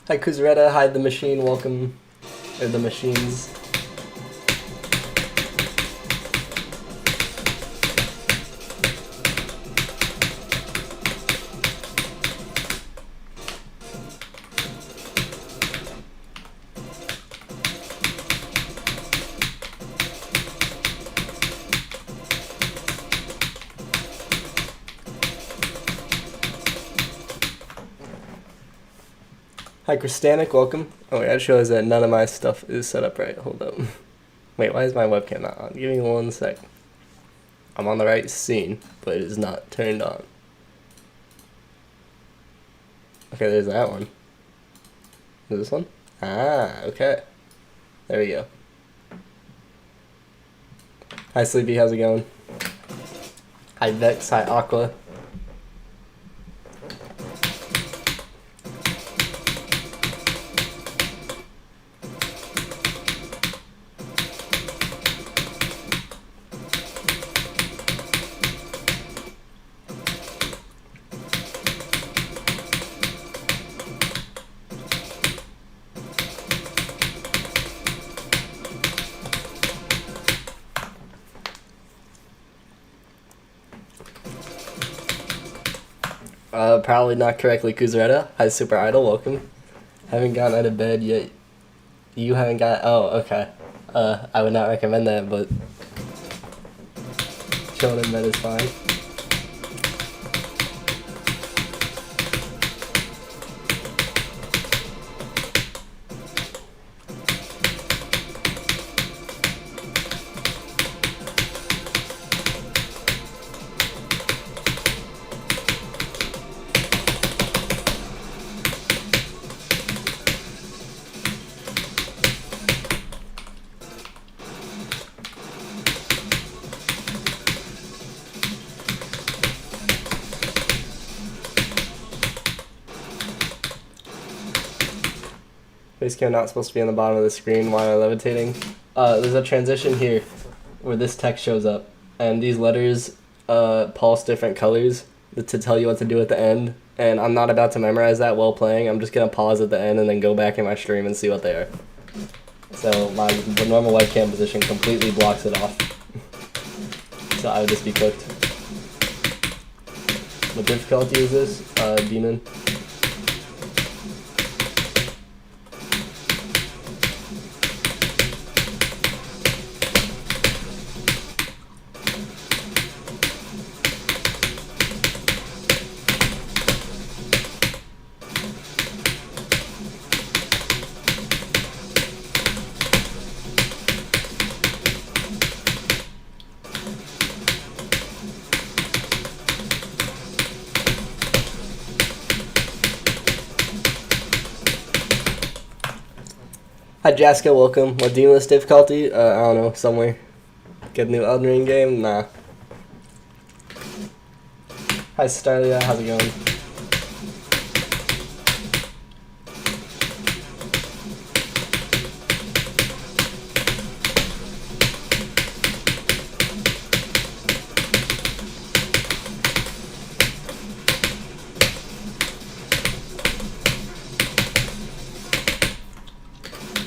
Hi Kuzreta, hi the machine, welcome, or the machines. Hi Christanic, welcome. Oh wait, I just realized that none of my stuff is set up right. Hold up. Wait, why is my webcam not on? Give me 1 sec. I'm on the right scene, but it is not turned on. Okay, there's that one. Is this one? Ah, okay. There we go. Hi Sleepy, how's it going? Hi Vex, hi Aqua. Probably not correctly, Kuzreta. Hi, Super Idol, welcome. Haven't gotten out of bed yet. You haven't got. Oh, okay. I would not recommend that, but chilling in bed is fine. Basically, I'm not supposed to be on the bottom of the screen while I'm levitating. There's a transition here where this text shows up, and these letters pulse different colors to tell you what to do at the end. And I'm not about to memorize that while playing. I'm just gonna pause at the end and then go back in my stream and see what they are. So the normal webcam position completely blocks it off. So I would just be cooked. What difficulty is this, Demon? Hi Jaska, welcome. What Demonless difficulty? I don't know, somewhere. Get a new Elden Ring game? Nah. Hi Starlia, how's it going?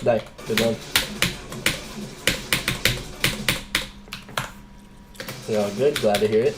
Die. Good one. You're all good, glad to hear it.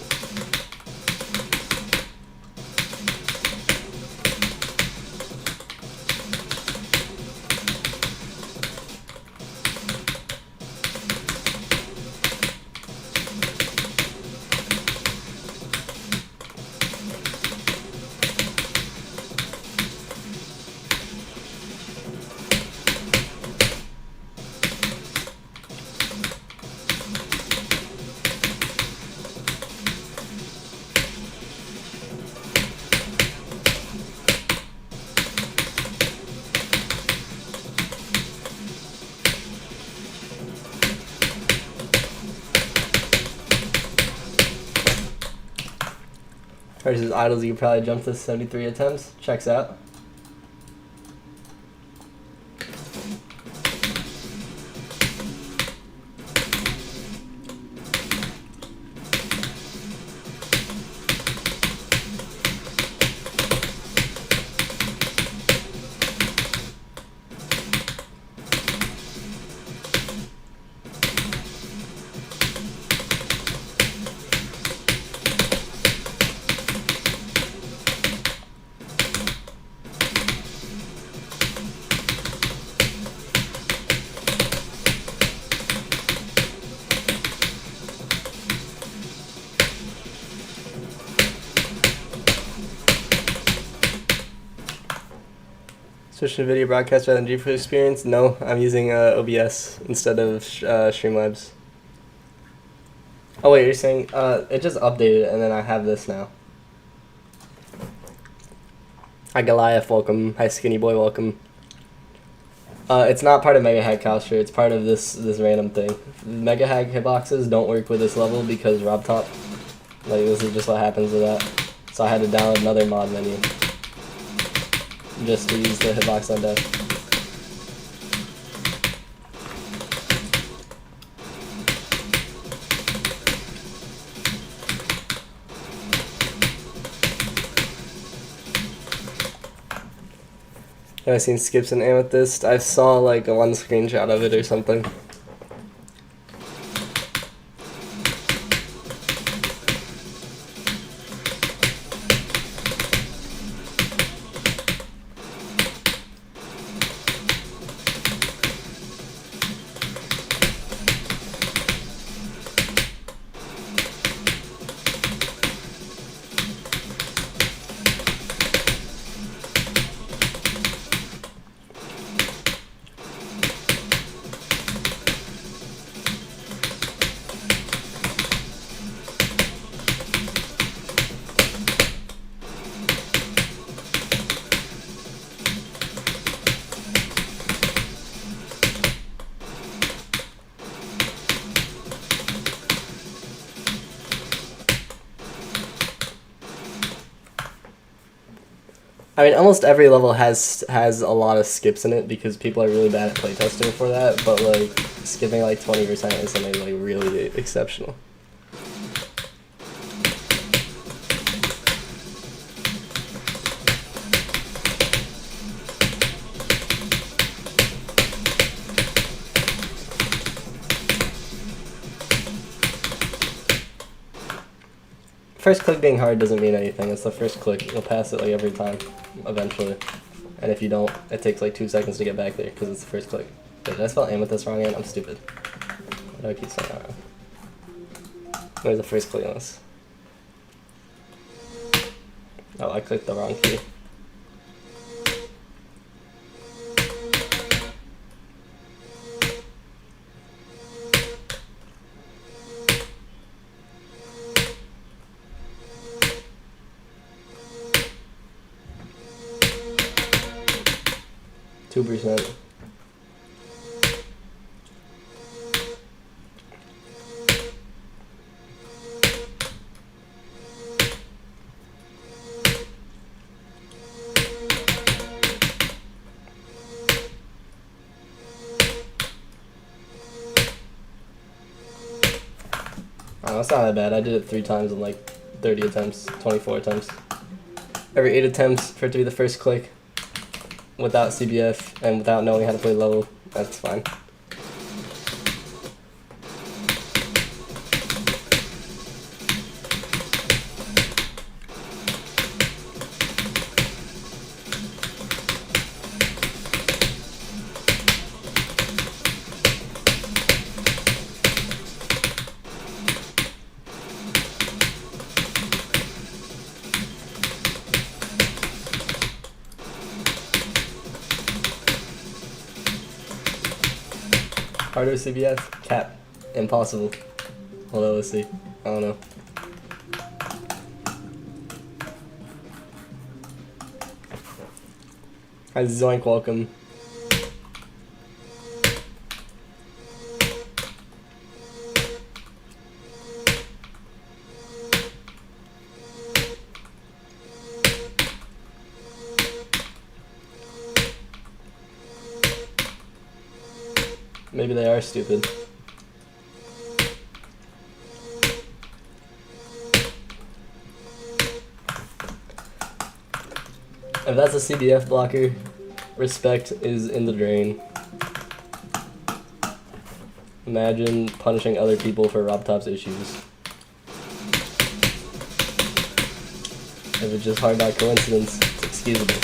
Versus idols, you probably jumped to 73 attempts. Checks out. Switch to video broadcast rather than GeForce Experience? No, I'm using OBS instead of Streamlabs. Oh wait, you're saying it just updated and then I have this now. Hi Goliath, welcome. Hi Skinny Boy, welcome. It's not part of Mega Hack Calstra, it's part of this random thing. Mega Hack hitboxes don't work with this level because RobTop, like this is just what happens with that. So I had to download another mod menu just to use the hitbox on death. Have I seen skips in Amethyst? I saw like one screenshot of it or something. I mean, almost every level has a lot of skips in it because people are really bad at playtesting for that, but like skipping like 20% is something like really exceptional. First click being hard doesn't mean anything. It's the first click. You'll pass it like every time, eventually. And if you don't, it takes like 2 seconds to get back there because it's the first click. Wait, did I spell Amethyst wrong again? I'm stupid. Why do I keep saying that wrong? Where's the first click on this? Oh, I clicked the wrong key. %. Oh, that's not that bad. I did it 3 times in like 30 attempts, 24 attempts. Every 8 attempts for it to be the first click without CBF and without knowing how to play level, that's fine. Harder CBF? Cap. Impossible. Although, let's see. I don't know. Hi, Zoink, welcome. Maybe they are stupid. If that's a CBF blocker, respect is in the drain. Imagine punishing other people for RobTop's issues. If it's just hard by coincidence, it's excusable.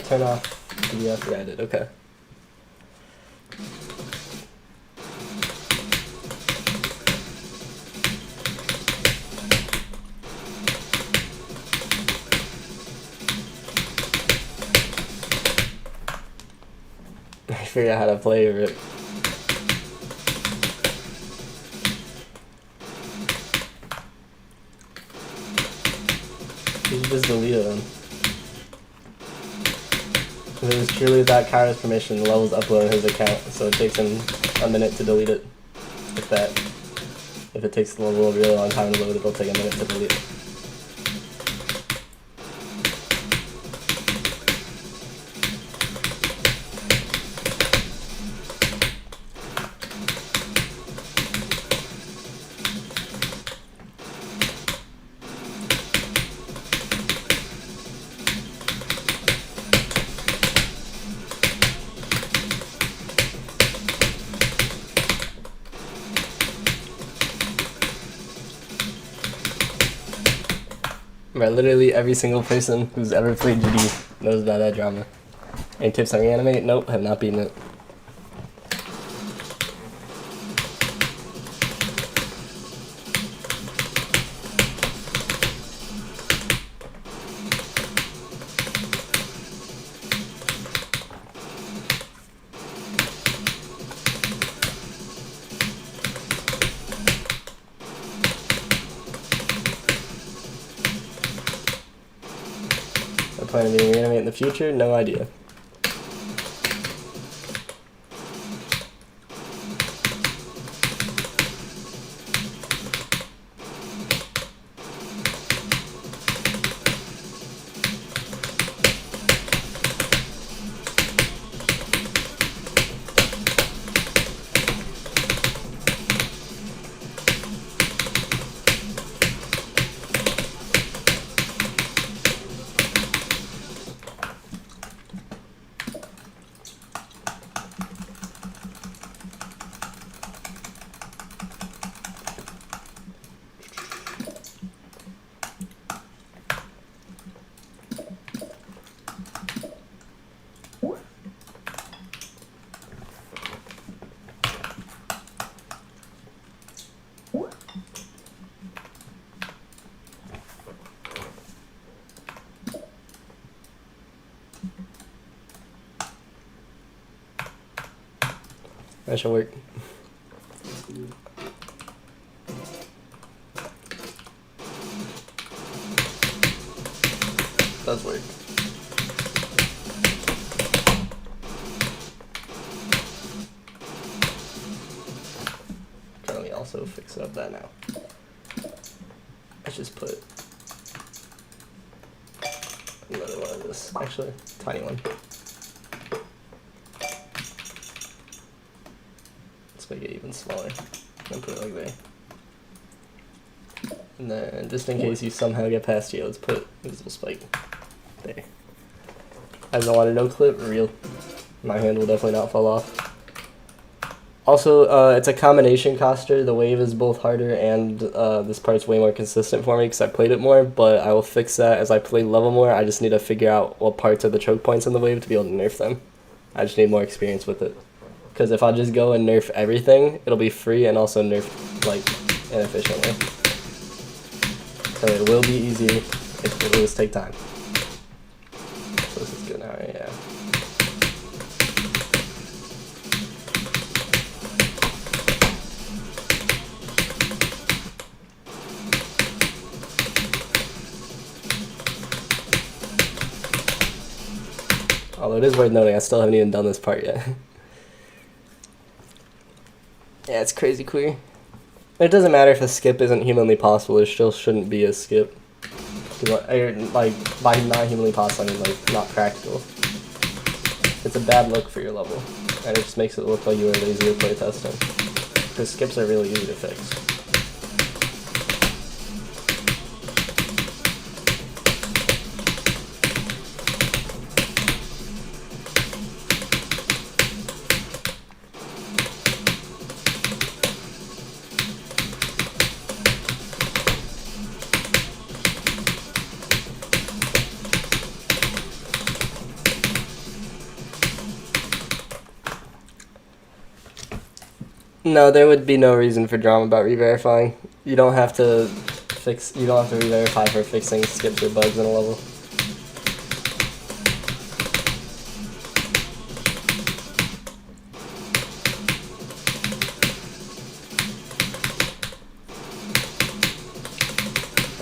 turn off PDF? Yeah, I did. Okay. I figured out how to play over it. You should just delete it then. If it was truly without Kyra's permission, the level's uploaded on his account, so it takes him a minute to delete it. If that. If it takes the level a really long time to load, it'll take a minute to delete it. Right, literally every single person who's ever played GD knows about that drama. Any tips on reanimate? Nope, have not beaten it. Plan on being reanimate in the future? No idea. That should work. Does work. Okay, let me also fix up that now. Let's just put another one of this. Actually, tiny one. Make it even smaller and put it like there. And then just in case you somehow get past here, let's put invisible spike there. I don't want a no clip, real. My hand will definitely not fall off. Also, it's a combination coster. The wave is both harder and this part's way more consistent for me because I played it more, but I will fix that as I play level more. I just need to figure out what parts are the choke points in the wave to be able to nerf them. I just need more experience with it. Because if I just go and nerf everything, it'll be free and also nerf, like, inefficiently. So it will be easy, it will just take time. So this is good now, right? Yeah. Although it is worth noting, I still haven't even done this part yet. Yeah, it's crazy queer. It doesn't matter if a skip isn't humanly possible, it still shouldn't be a skip. Like, by not humanly possible, I mean, like, not practical. It's a bad look for your level, and it just makes it look like you are lazy at playtesting. Because skips are really easy to fix. No, there would be no reason for drama about re-verifying. You don't have to re-verify for fixing skips or bugs in a level.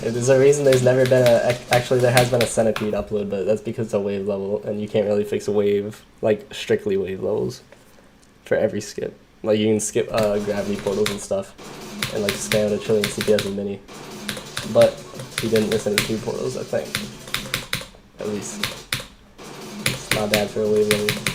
There's a reason there's never been actually there has been a centipede upload, but that's because it's a wave level and you can't really fix a wave, like strictly wave levels for every skip. Like you can skip gravity portals and stuff and like spam a trillion CPS and mini. But he didn't miss any 2 portals, I think. At least. It's not bad for a wave level.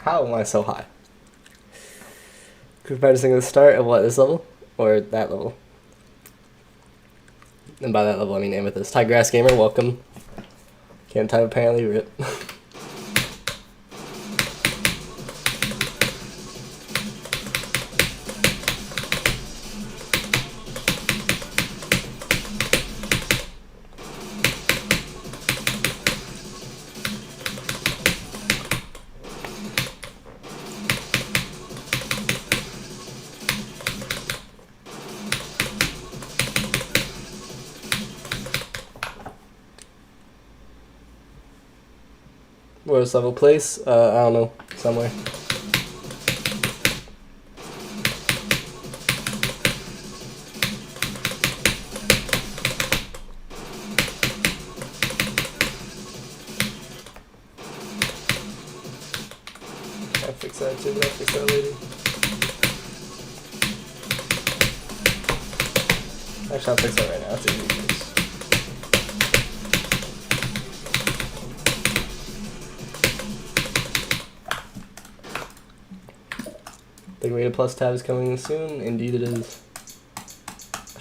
How am I so high? Compared to the start of what, this level? Or that level? And by that level I mean Amethyst. Hi Grass Gamer, welcome. Can't type apparently, rip. Where's level place? I don't know. Somewhere. I'll fix that too, but I'll fix that later. Actually, I'll fix that right now. It's easy to fix. The Rated Plus tab is coming soon. Indeed it is.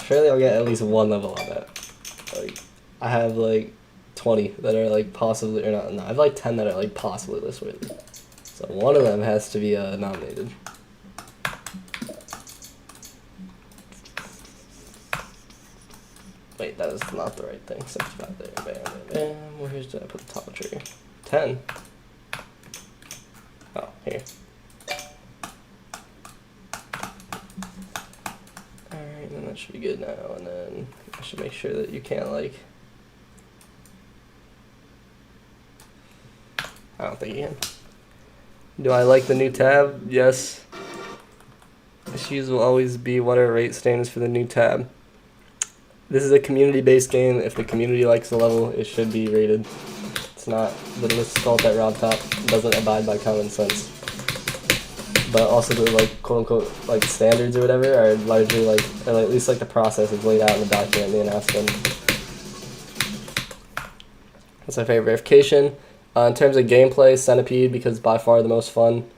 Surely I'll get at least 1 level on that. Like, I have like 20 that are like possibly, or not, no, I have like 10 that are like possibly list worthy. So one of them has to be nominated. Wait, that is not the right thing. 65 there. Bam, bam, bam. Where did I put the top trigger? 10. Oh, here. Alright, then that should be good now, and then I should make sure that you can't, like... I don't think you can. Do I like the new tab? Yes. Issues will always be what our rate stands for the new tab. This is a community-based game. If the community likes the level, it should be rated. It's not the sculpt at Rob Top doesn't abide by common sense. But also the like quote-unquote like standards or whatever are largely like, or at least like the process is laid out in the document, the announcement. That's my favorite verification. In terms of gameplay, Centipede because by far the most fun.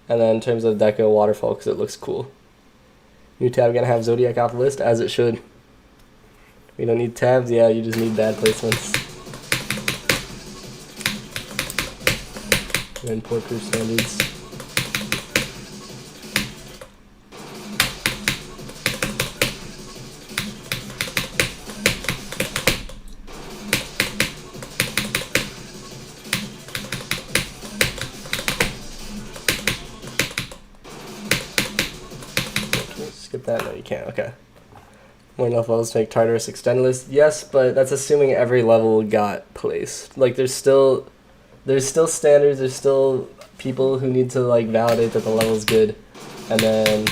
And then in terms of Deco, Waterfall because it looks cool. New tab gonna have Zodiac off the list as it should. We don't need tabs, yeah, you just need bad placements. And poor crew standards. Skip that? No, you can't. Okay. More enough levels to make Tartarus extend list. Yes, but that's assuming every level got placed. Like, there's still standards. There's still people who need to like validate that the level's good, and then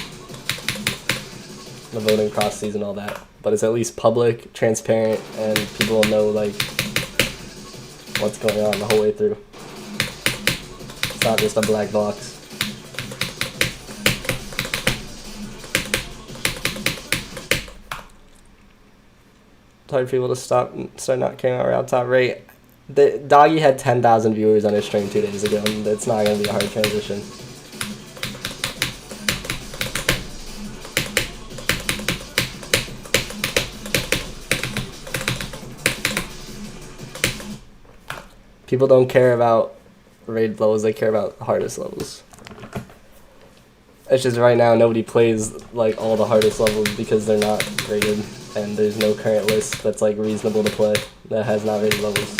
the voting processes and all that. But it's at least public, transparent, and people will know like what's going on the whole way through. It's not just a black box. It's hard for people to start not caring about route top rate. The Doggy had 10,000 viewers on his stream 2 days ago, and it's not going to be a hard transition. People don't care about rated levels, they care about hardest levels. It's just right now nobody plays like all the hardest levels because they're not rated, and there's no current list that's like reasonable to play that has not rated levels.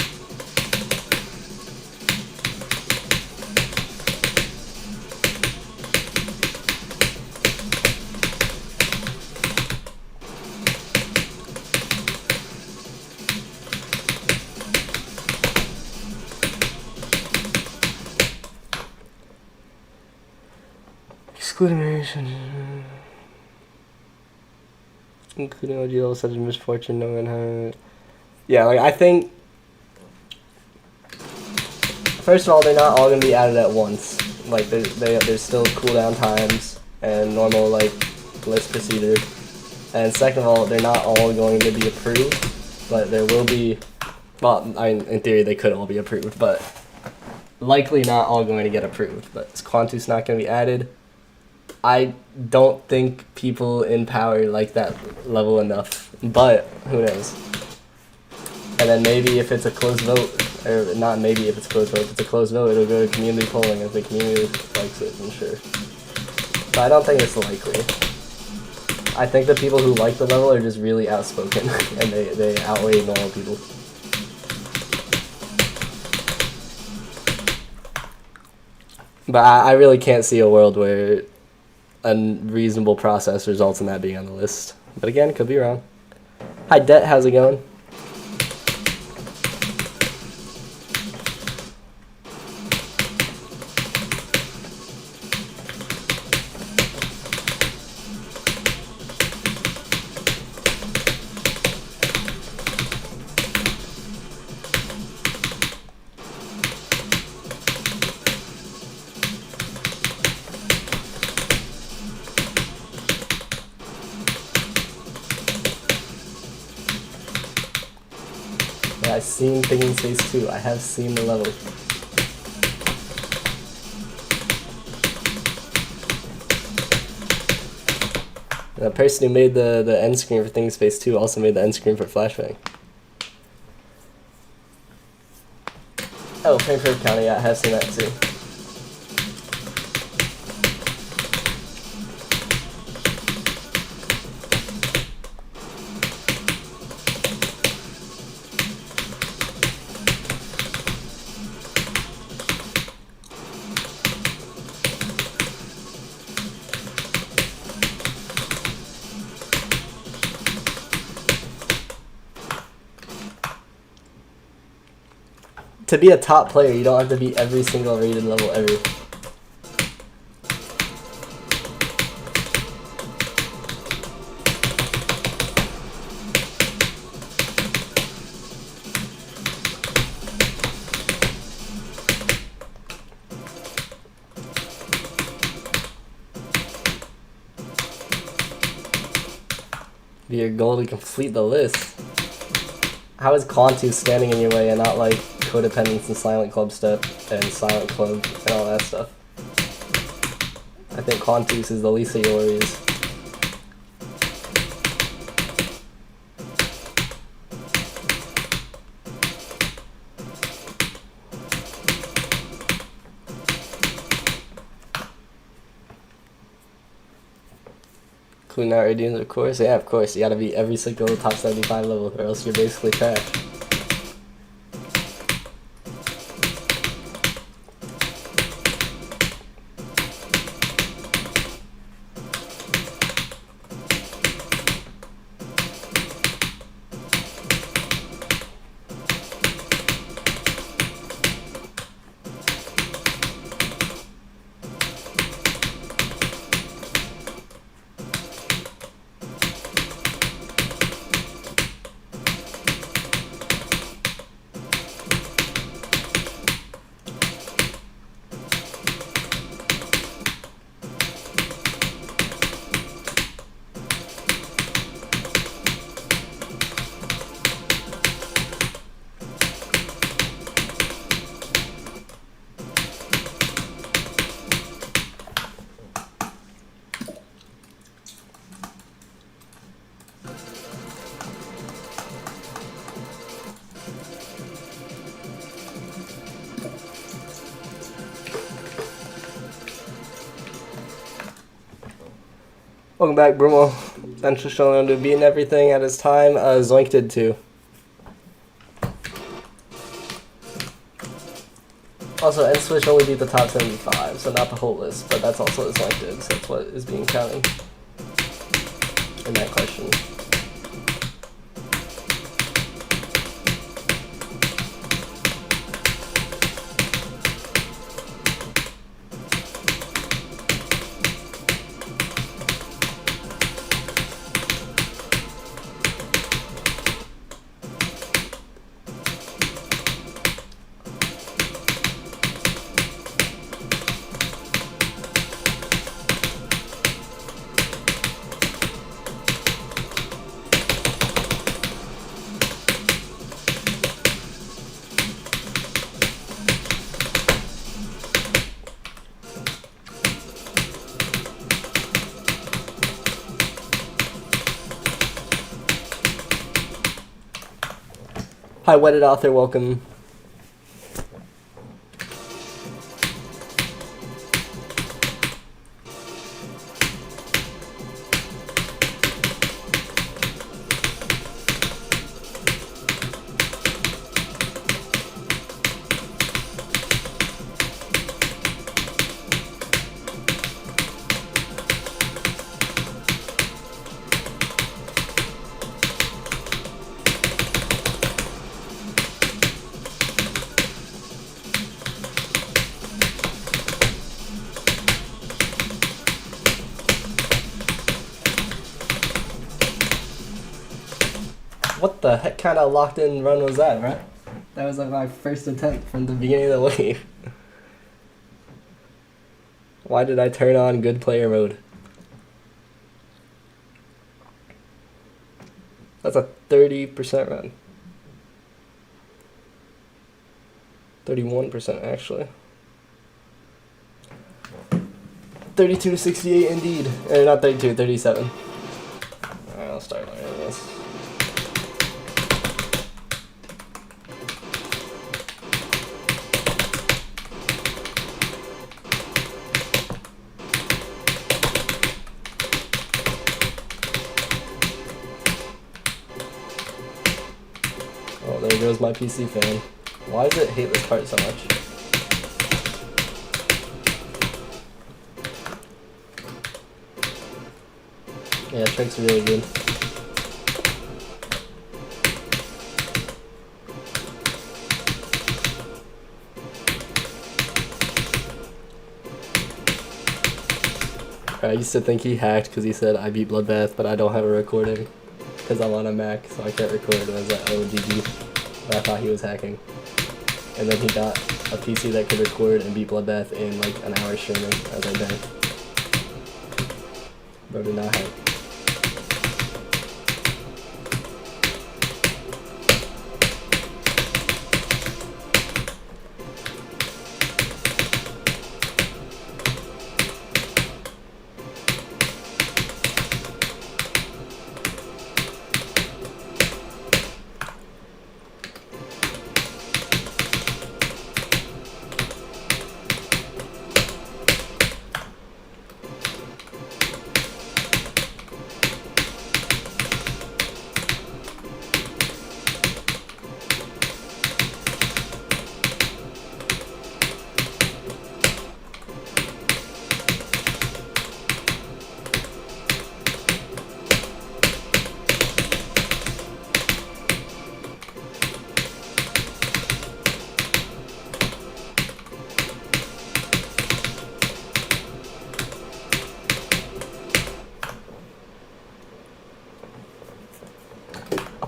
Exclamation. Including OG level such a misfortune, no one had. Yeah, like I think. First of all, they're not all gonna be added at once. Like there's still cooldown times and normal like list procedure. And second of all, they're not all going to be approved, but there will be. Well, in theory, they could all be approved, but likely not all going to get approved. But Quantus not going to be added. I don't think people in Power like that level enough, but who knows? And then maybe if it's a close vote, or not maybe if it's a close vote, if it's a close vote, it'll go to community polling if the community likes it, I'm sure. But I don't think it's likely. I think the people who like the level are just really outspoken, and they outweigh normal people. But I really can't see a world where a reasonable process results in that being on the list. But again, could be wrong. Hi, Det, how's it going? I've seen Thinking Space 2. I have seen the level. The person who made the end screen for Thinking Space 2 also made the end screen for Flashbang. Oh, Frankfurt County, yeah, I have seen that too. To be a top player, you don't have to beat every single rated level ever. Be your goal to complete the list. How is Quantus standing in your way and not like Codependence and Silent Club Step and Silent Club and all that stuff? I think Quantus is the least of your worries. Including our redeems, of course. Yeah, of course. You gotta beat every single top 75 level, or else you're basically trash. Welcome back, Brumo. Thanks for showing him to beating everything at his time. Zoink did too. Also, N-Switch only beat the top 75, so not the whole list, but that's also what Zoink did, so that's what is being counted in that question. Hi, Wedded Author, welcome. What the heck kind of locked in run was that, right? That was like my first attempt from the beginning of the wave. Why did I turn on good player mode? That's a 30% run. 31% actually. 32 to 68 indeed. Not 32, 37. Alright, I'll start learning this. Oh, there goes my PC fan. Why does it hate this part so much? Yeah, Trick's really good. I used to think he hacked because he said I beat Bloodbath, but I don't have a recording because I'm on a Mac, so I can't record. And I was like, oh, GG. But I thought he was hacking. And then he got a PC that could record and beat Bloodbath in like an hour streaming. I was like, dang. Bro did not hack.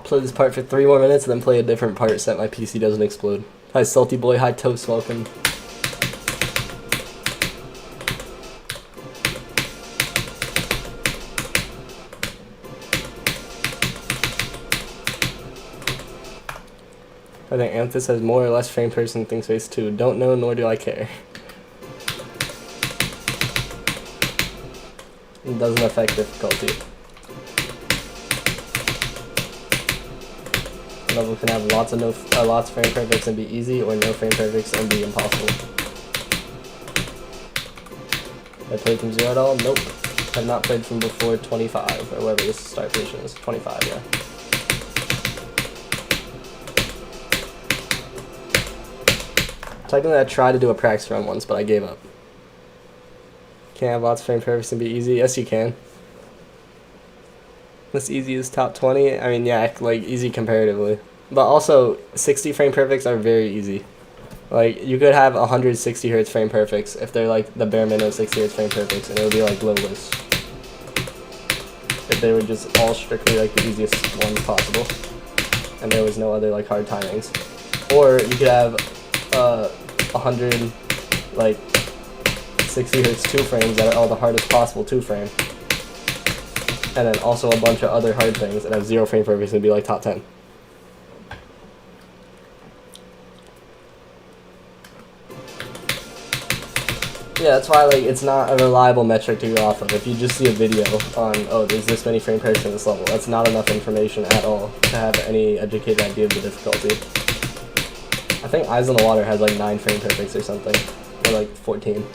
Play this part for 3 more minutes and then play a different part so that my PC doesn't explode. Hi Salty Boy, hi Toast, welcome. I think Amethyst has more or less frame per second thing space too. Don't know, nor do I care. It doesn't affect difficulty. Level can have lots of frame perfects and be easy, or no frame perfects and be impossible. I played from 0 at all? Nope. Have not played from before 25, or whatever this start position is. 25, yeah. Technically, I tried to do a practice run once, but I gave up. Can't have lots of frame perfects and be easy. Yes, you can. This easy is top 20. I mean, yeah, like easy comparatively. But also, 60 frame perfects are very easy. Like, you could have 160 hertz frame perfects if they're like the bare minimum 60 hertz frame perfects, and it would be like low list. If they were just all strictly like the easiest ones possible, and there was no other like hard timings. Or you could have 100 like 60 hertz 2 frames that are all the hardest possible 2 frame, and then also a bunch of other hard things that have 0 frame perfects and be like top 10. Yeah, that's why like it's not a reliable metric to go off of. If you just see a video on, oh, there's this many frame perfects in this level, that's not enough information at all to have any educated idea of the difficulty. I think Eyes on the Water has like 9 frame perfects or something, or like 14.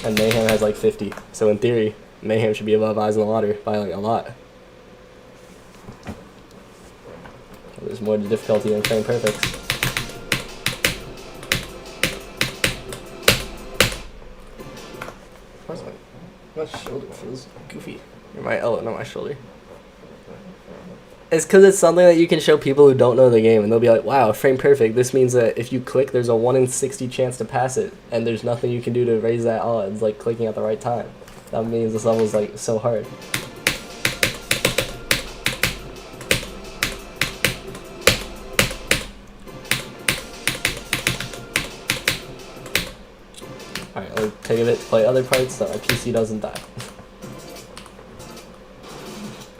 And Mayhem has like 50. So in theory, Mayhem should be above Eyes on the Water by like a lot. There's more difficulty in frame perfects. My shoulder feels goofy. Or my elbow, not my shoulder. It's because it's something that you can show people who don't know the game, and they'll be like, wow, frame perfect. This means that if you click, there's a 1 in 60 chance to pass it, and there's nothing you can do to raise that odds, like clicking at the right time. That means this level is like so hard. Alright, I'll take a bit to play other parts so my PC doesn't die.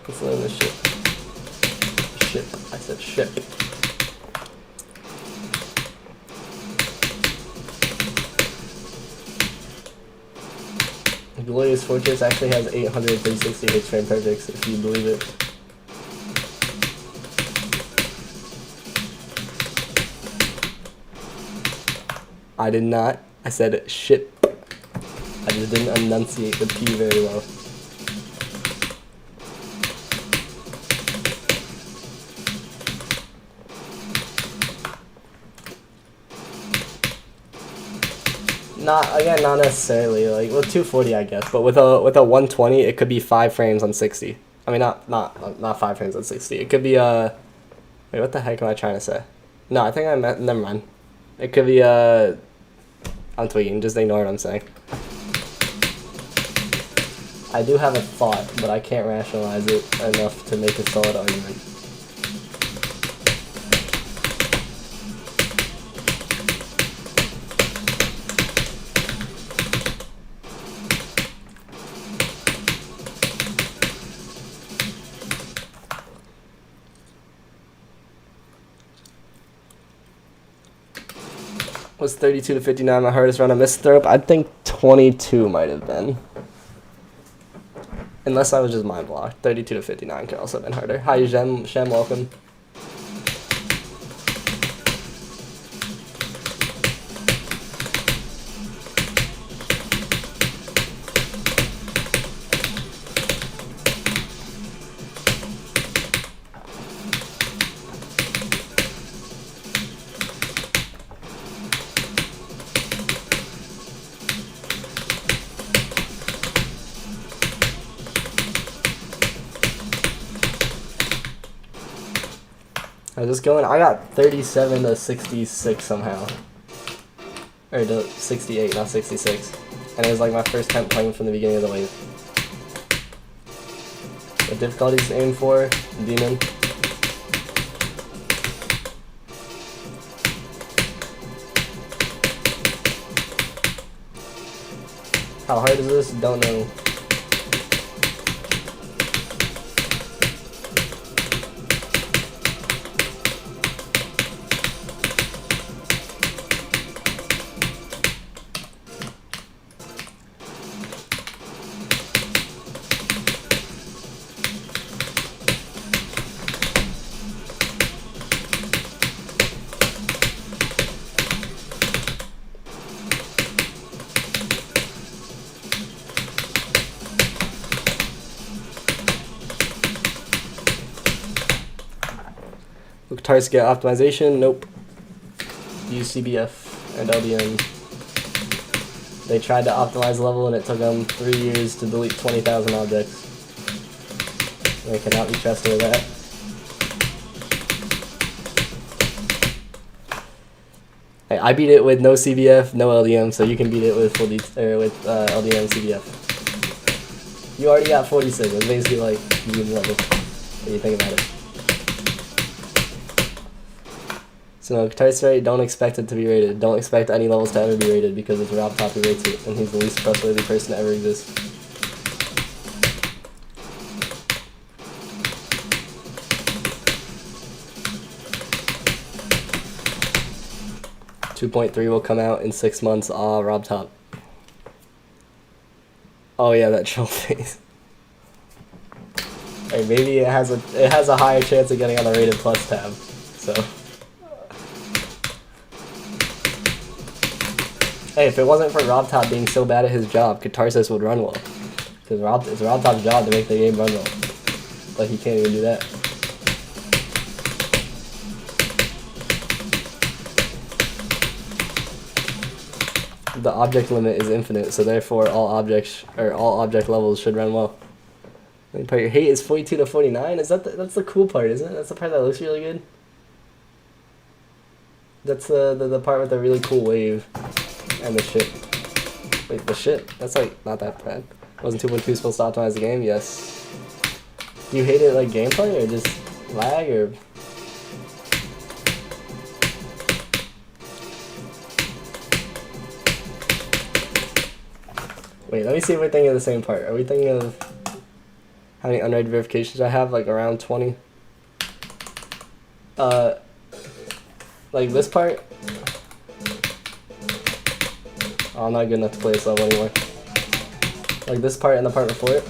Let's learn this shit. Ship. I said ship. Glorious Fortress actually has 836 Hz frame perfects, if you believe it. I did not. I said ship. I just didn't enunciate the P very well. Not necessarily. Like with 240, I guess, but with a 120, it could be 5 frames on 60. I mean, not 5 frames on 60. It could be wait, what the heck am I trying to say? No, I think I meant. Never mind. It could be I'm tweaking. Just ignore what I'm saying. I do have a thought, but I can't rationalize it enough to make a solid argument. Was 32 to 59 my hardest run? I missed throw up. I think 22 might have been. Unless I was just mind blocked. 32 to 59 could also have been harder. Hi, Shem, welcome. I was just going, I got 37 to 66 somehow. Or to 68, not 66. And it was like my first time playing from the beginning of the wave. The difficulties aimed for, Demon. How hard is this? Don't know. guitars get optimization? Nope. Use CBF and LDM. They tried to optimize level and it took them 3 years to delete 20,000 objects. They cannot be trusted with that. Hey, I beat it with no CBF, no LDM, so you can beat it with LDM CBF. You already got 46. It's basically like medium level. What do you think about it? So no, guitar straight, don't expect it to be rated. Don't expect any levels to ever be rated because it's Rob Top who rates it, and he's the least trustworthy person to ever exist. .3 will come out in 6 months. Ah, Rob Top. Oh yeah, that troll face. Hey, maybe it has a higher chance of getting on the rated plus tab. So. Hey, if it wasn't for Rob Top being so bad at his job, Catharsis would run well. Because it's Rob Top's job to make the game run well. But he can't even do that. The object limit is infinite, so therefore all object levels should run well. The part you hate is 42 to 49. That's the cool part, isn't it? That's the part that looks really good. That's the part with the really cool wave and the shit. Wait, the shit? That's like not that bad. Wasn't 2.2 supposed to optimize the game? Yes. Do you hate it like gameplay or just lag or? Wait, let me see if we're thinking of the same part. Are we thinking of how many unrated verifications I have? Like around 20? Like this part? Oh, I'm not good enough to play this level anymore. Like this part and the part before it?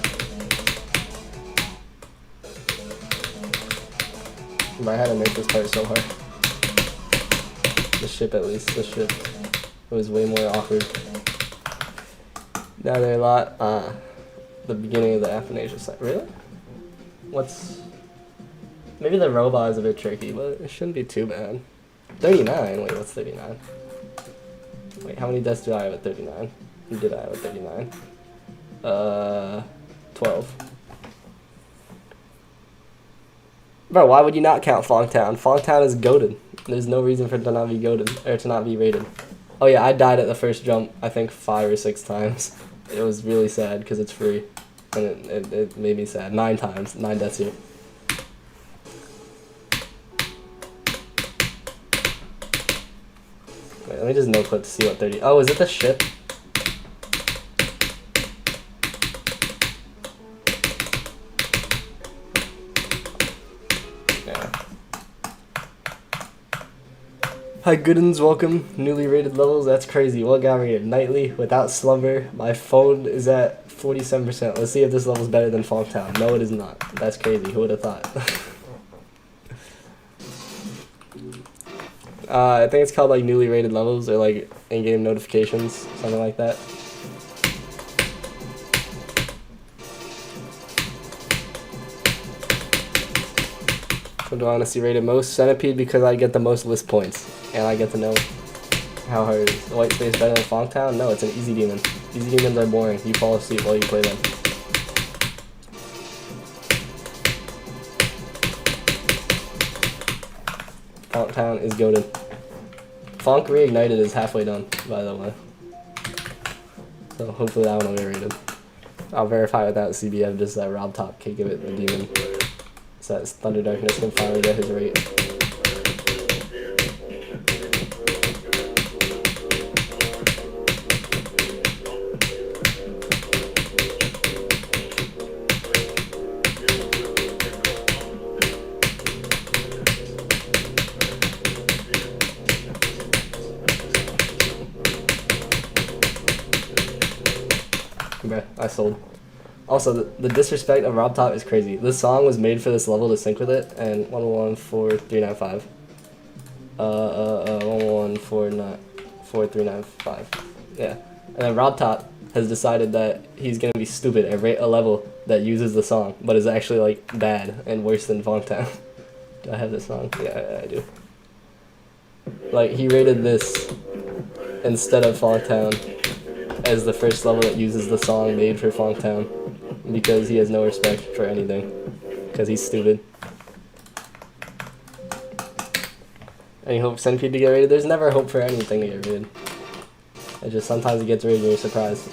But I had to make this part so hard. The ship at least, the ship. It was way more awkward. Now they're a lot, the beginning of the Athanasia site. Really? Maybe the robot is a bit tricky, but it shouldn't be too bad. 39? Wait, what's 39? Wait, how many deaths do I have at 39? Who did I have at 39? 12. Bro, why would you not count Fongtown? Fongtown is goated. There's no reason for it to not be goated, or to not be rated. Oh yeah, I died at the first jump, I think 5 or 6 times. It was really sad because it's free, and it made me sad. 9 times, 9 deaths here. Wait, let me just no clip to see what 30. Oh, is it the ship? Yeah. Hi Goodens, welcome. Newly rated levels, that's crazy. What got rated? Nightly, without slumber. My phone is at 47%. Let's see if this level's better than Fongtown. No, it is not. That's crazy. Who would have thought? I think it's called like newly rated levels or like in-game notifications, something like that. What do I want to see rated most? Centipede, because I get the most list points and I get to know how hard it is. White Space better than Fongtown? No, it's an easy demon. Easy demons are boring. You fall asleep while you play them. Fongtown is goated. Fonk Reignited is halfway done, by the way. So hopefully that one will get rated. I'll verify without CBF, just that Rob Top can give it the demon. So that Thunder Darkness can finally get his rate. Bruh, I sold. Also, the disrespect of Rob Top is crazy. This song was made for this level to sync with it, and 1114395. 1114395. Yeah. And then Rob Top has decided that he's gonna be stupid and rate a level that uses the song, but is actually like bad and worse than Fongtown. Do I have this song? Yeah, I do. Like, he rated this instead of Funktown as the first level that uses the song made for Funktown because he has no respect for anything. Because he's stupid. Any hope for Centipede to get rated? There's never hope for anything to get rated. It just sometimes it gets rated and you're surprised.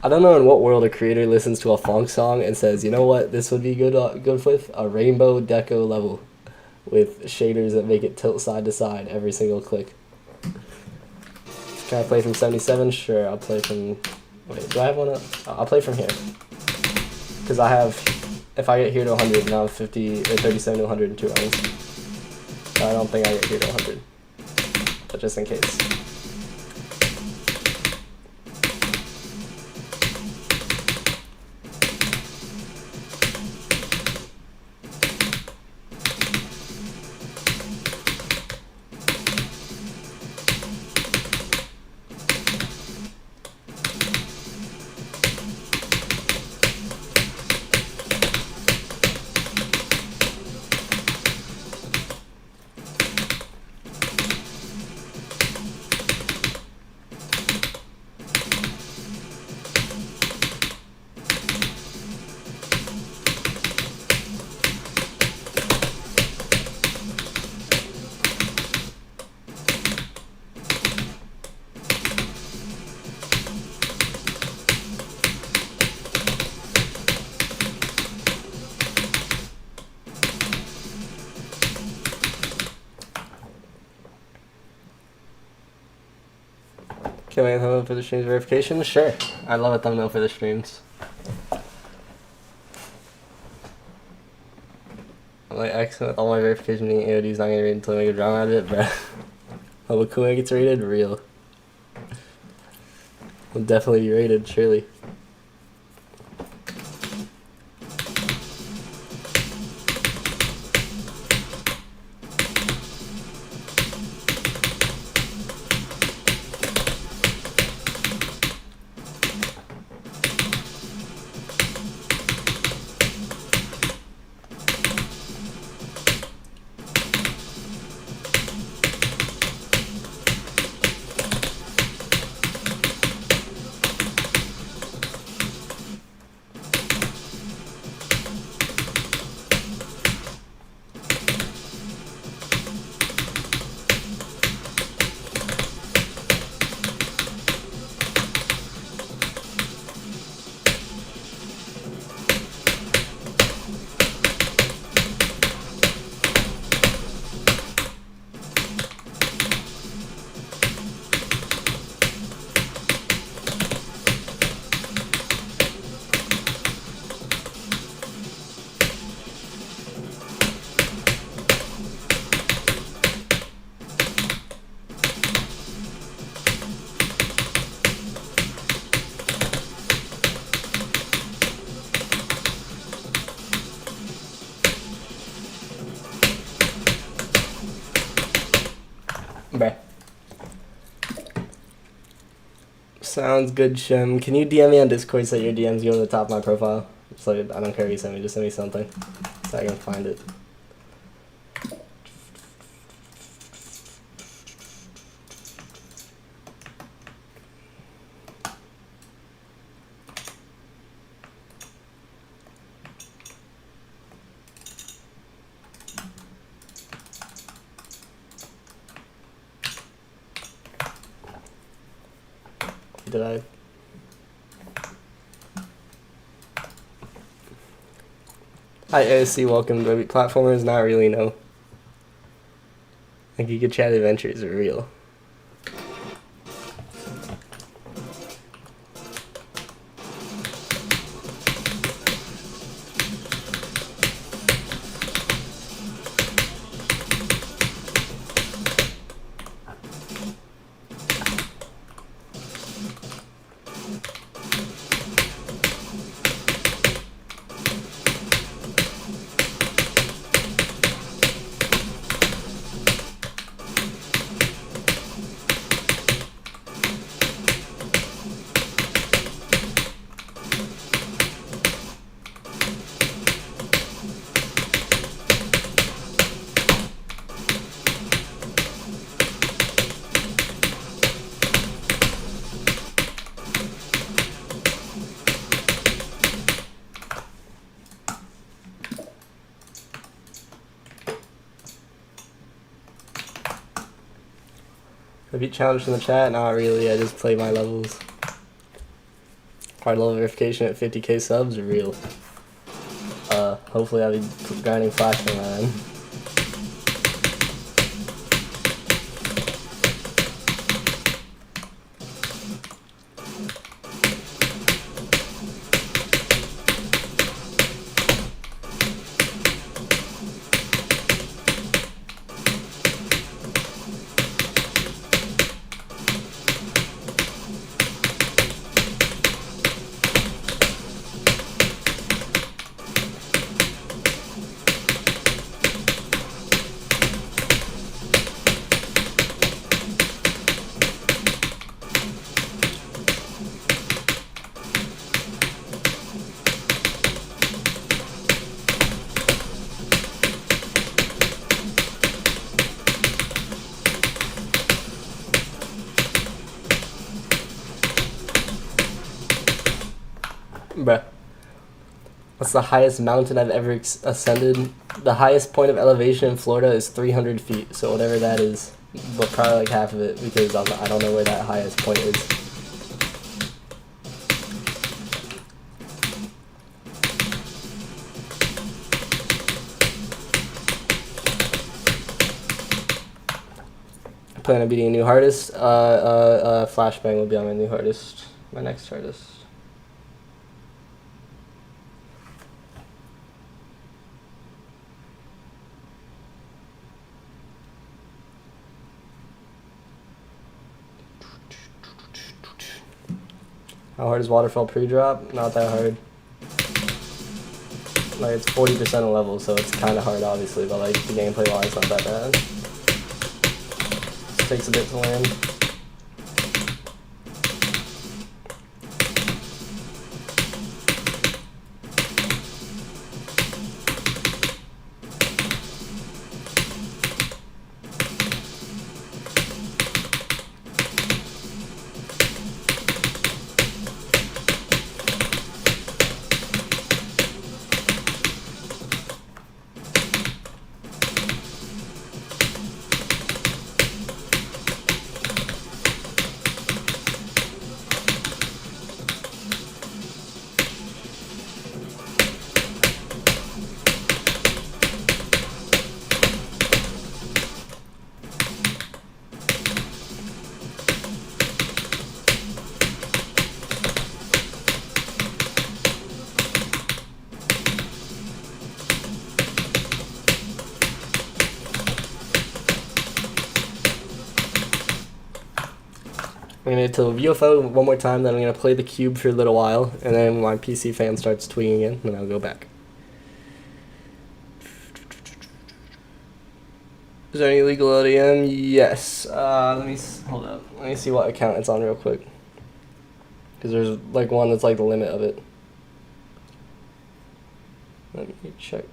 I don't know in what world a creator listens to a funk song and says, you know what, this would be good with a rainbow deco level with shaders that make it tilt side to side every single click. Can I play from 77? Sure, I'll play from... Wait, do I have one up? I'll play from here. Because I have... If I get here to 100, now 50 or 37 to 100 in 2 rounds. I don't think I get here to 100. But just in case. Can I thumbnail for the streams verification? Sure. I love a thumbnail for the streams. I'm like excellent with all my verification being AOD's not gonna read until I make a drama out of it, bruh. Oh, but Kuwait gets rated? Real. Will definitely be rated, surely. Bruh. Sounds good, Shem. Can you DM me on Discord so your DMs go to the top of my profile? So I don't care what you send me, just send me something so I can find it. Did I? Hi ASC, welcome to platformers. Not really, no. Like you could chat adventures are real. Have you challenged in the chat? Not really. I just play my levels. Hard level verification at 50k subs, real. Hopefully I'll be grinding flashing by then. Bruh. What's the highest mountain I've ever ascended? The highest point of elevation in Florida is 300 feet, so whatever that is, but probably like half of it, because I don't know where that highest point is. I plan on beating a new hardest. Flashbang will be on my new hardest, my next hardest. How hard is waterfall pre-drop? Not that hard. Like, it's 40% of level, so it's kind of hard, obviously, but like the gameplay-wise, not that bad. Just takes a bit to learn. I'm going to tell UFO one more time, then I'm going to play the cube for a little while, and then when my PC fan starts tweeting again, then I'll go back. Is there any legal LDM? Yes. Hold up. Let me see what account it's on real quick. Because there's like one that's like the limit of it. Let me check.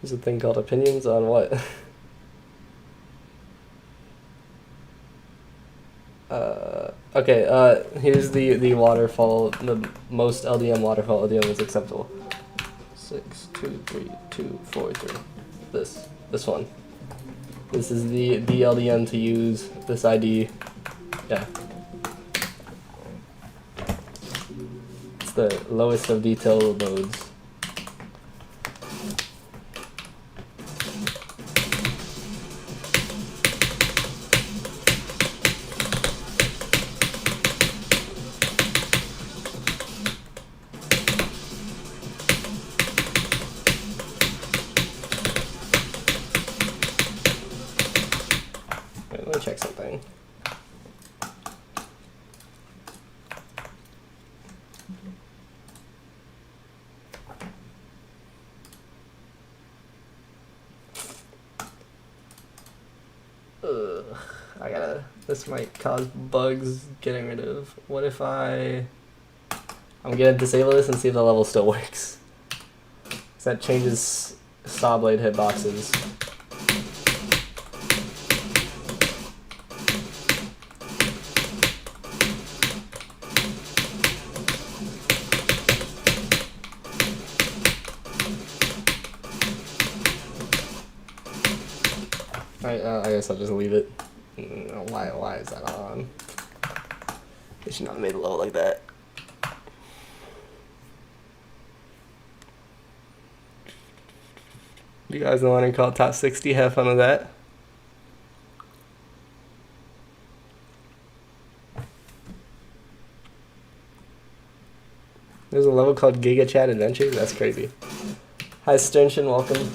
There's a thing called opinions on what? Okay, here's the waterfall, the most LDM waterfall LDM is acceptable. 6, 2, 3, 2, 4, 3. This one. This is the LDM to use, this ID. Yeah. It's the lowest of detail modes. Let me check something. This might cause bugs getting rid of. What if I'm gonna disable this and see if the level still works. So that changes saw blade hitboxes. I guess I'll just leave it. Why is that on? They should not have made it low like that. You guys know what called top 60? Have fun with that. There's a level called Giga Chat Adventures. That's crazy. Hi Sternchen, welcome.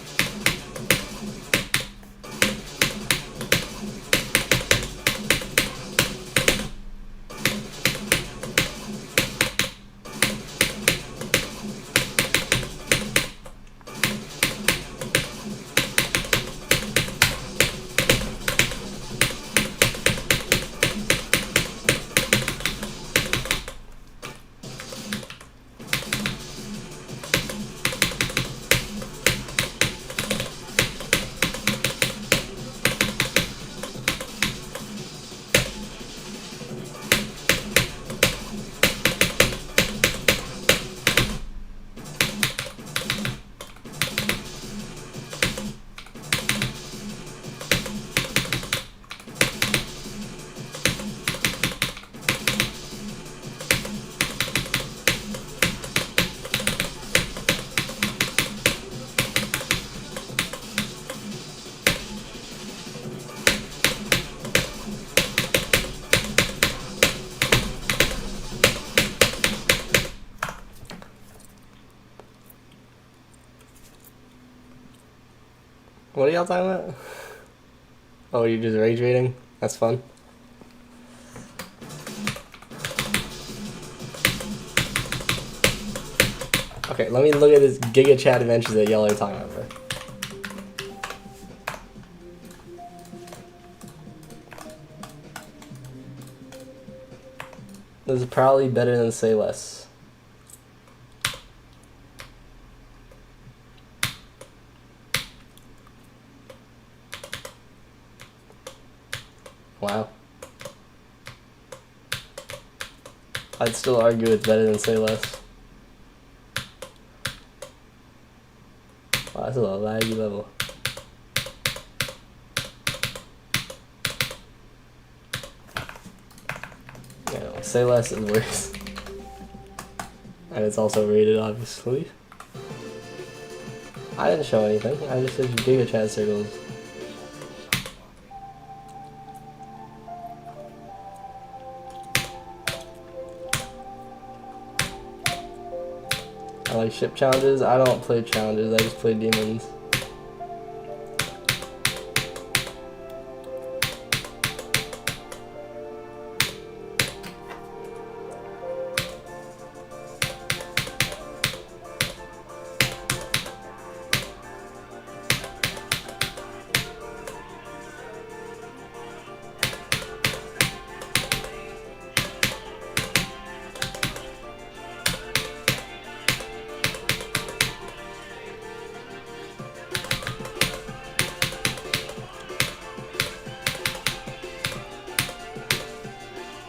What are y'all talking about? Oh, you're just rage raiding? That's fun. Okay, let me look at this Giga Chat Adventures that y'all are talking about. This is probably better than Say Less. Wow. I'd still argue it's better than Say Less. Wow, that's a laggy level. Yeah, Say Less is worse. And it's also rated, obviously. I didn't show anything. I just said Giga Chat circles. I like ship challenges. I don't play challenges. I just play demons.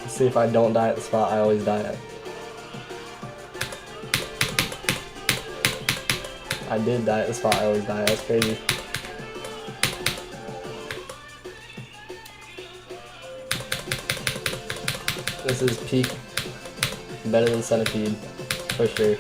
See if I don't die at the spot I always die at. I did die at the spot I always die at. That's crazy. This is peak better than Centipede, for sure.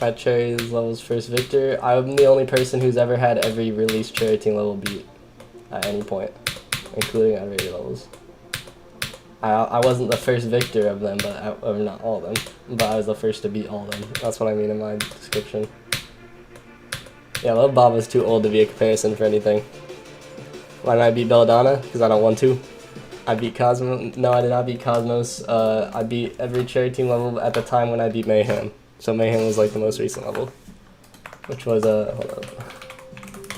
At Cherry's levels first victor. I'm the only person who's ever had every released Cherry team level beat at any point, including at rated levels. I wasn't the first victor of them, but not all of them, but I was the first to beat all of them. That's what I mean in my description. Yeah, Love Baba's too old to be a comparison for anything. Why did I beat Belladonna? Because I don't want to. I beat Cosmos. No, I did not beat Cosmos. I beat every Cherry team level at the time when I beat Mayhem. So Mayhem was like the most recent level, which was hold on.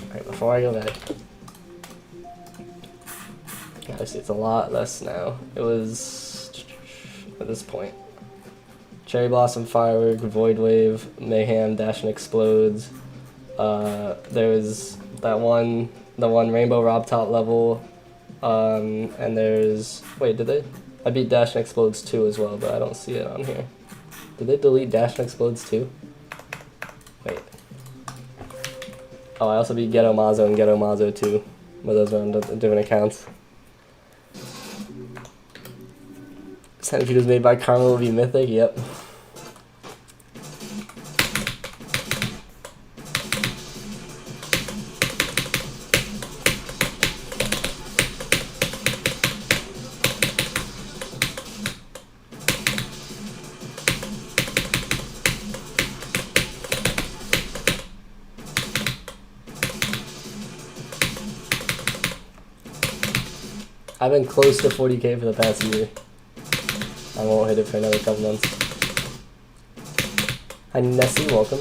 Alright, before I go back, obviously it's a lot less now. It was at this point. Cherry Blossom, Firework, Void Wave, Mayhem, Dash and Explodes. There was the one Rainbow Rob Top level, and there's, wait, did they? I beat Dash and Explodes 2 as well, but I don't see it on here. Did they delete Dash and Explodes 2? Wait. Oh, I also beat Ghetto Mazo and Ghetto Mazo 2, but those are on different accounts. Centipede was made by Carmel V Mythic, yep. I've been close to 40k for the past year. I won't hit it for another couple months. Hi Nessie, welcome.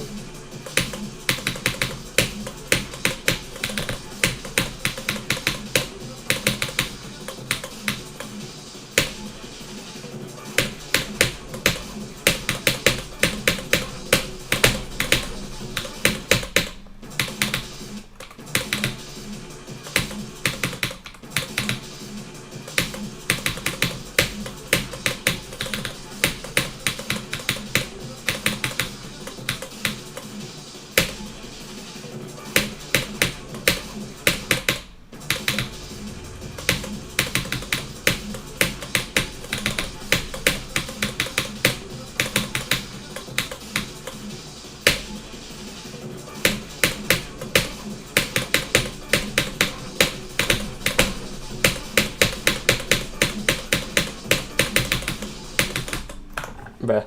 Bruh.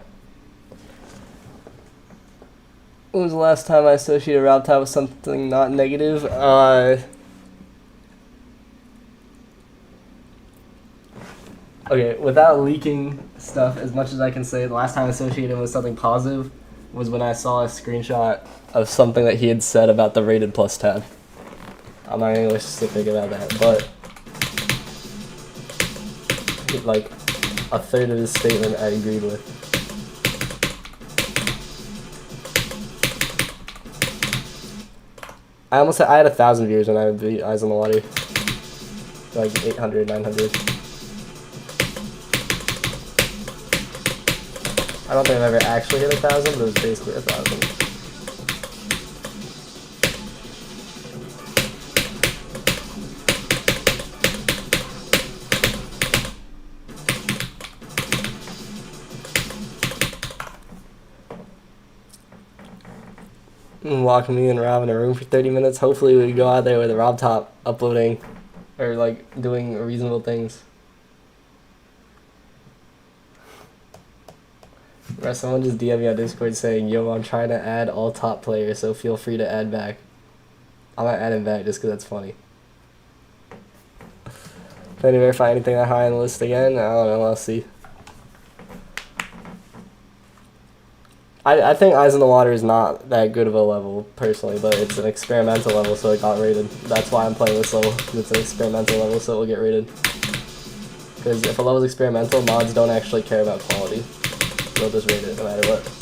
When was the last time I associated Rob Top with something not negative? Okay, without leaking stuff as much as I can say, the last time I associated him with something positive was when I saw a screenshot of something that he had said about the rated plus tab. I'm not going to get specific about that, but like a third of his statement I agreed with. I had 1,000 viewers when I beat Eyes on the Water. Like 800, 900. I don't think I've ever actually hit 1,000, but it was basically 1,000. Locking me and Rob in a room for 30 minutes. Hopefully we go out there with a Rob Top uploading or like doing reasonable things. Someone just DM me on Discord saying, yo, I'm trying to add all top players, so feel free to add back. I'm not adding back just because that's funny. Can I verify anything that high on the list again? I don't know, I'll see. I think Eyes on the Water is not that good of a level, personally, but it's an experimental level, so it got rated. That's why I'm playing this level. It's an experimental level, so it will get rated. Because if a level is experimental, mods don't actually care about quality. They'll just rate it no matter what.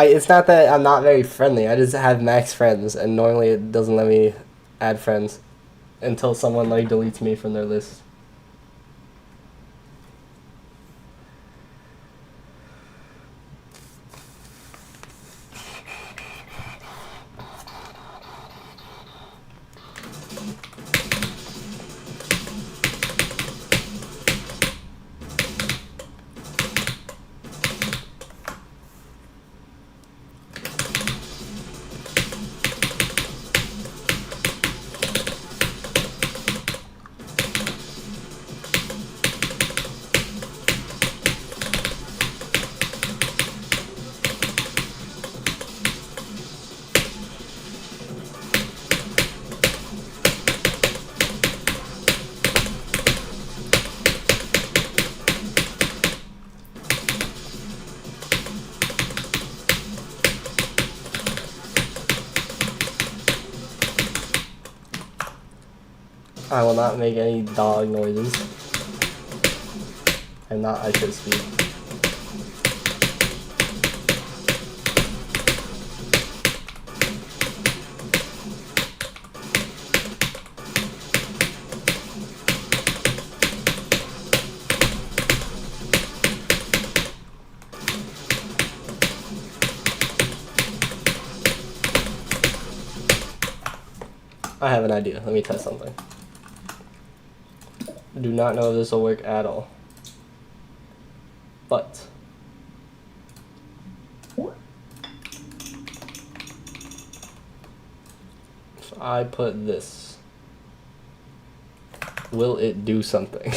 It's not that I'm not very friendly, I just have max friends, and normally it doesn't let me add friends until someone like deletes me from their list. I will not make any dog noises. I'm not I should speak. I have an idea. Let me test something. I do not know if this will work at all. But if I put this, will it do something?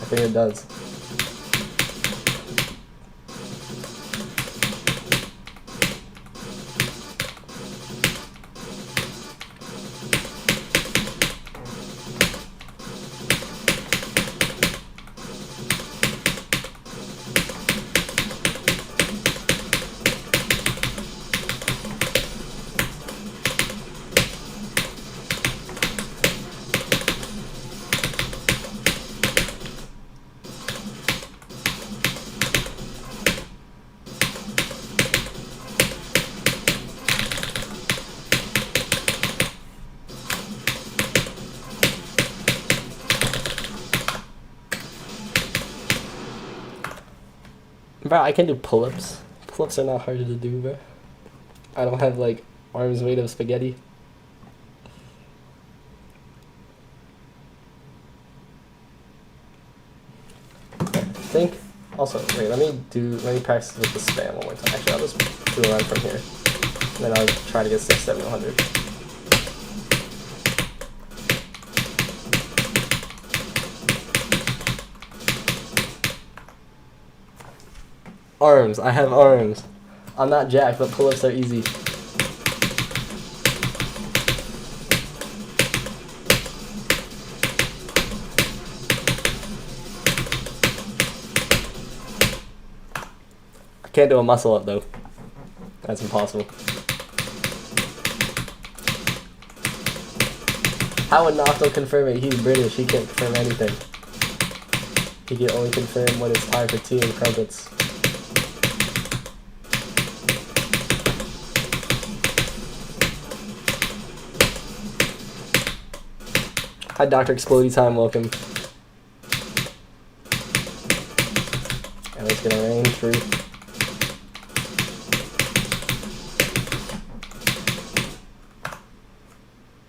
I think it does. Bro, I can do pull-ups. Pull-ups are not hard to do, bro. I don't have, like, arms made of spaghetti. I think, also, wait, let me practice with the spam one more time. Actually, I'll just do a run from here. And then I'll try to get 6, 7, 100. Arms. I have arms. I'm not jacked, but pull-ups are easy. I can't do a muscle up though. That's impossible. How would Nocto confirm it? He's British. He can't confirm anything. He can only confirm when it's time for tea and crumpets. Hi, Dr. Explodey Time, welcome. And it's gonna rain through.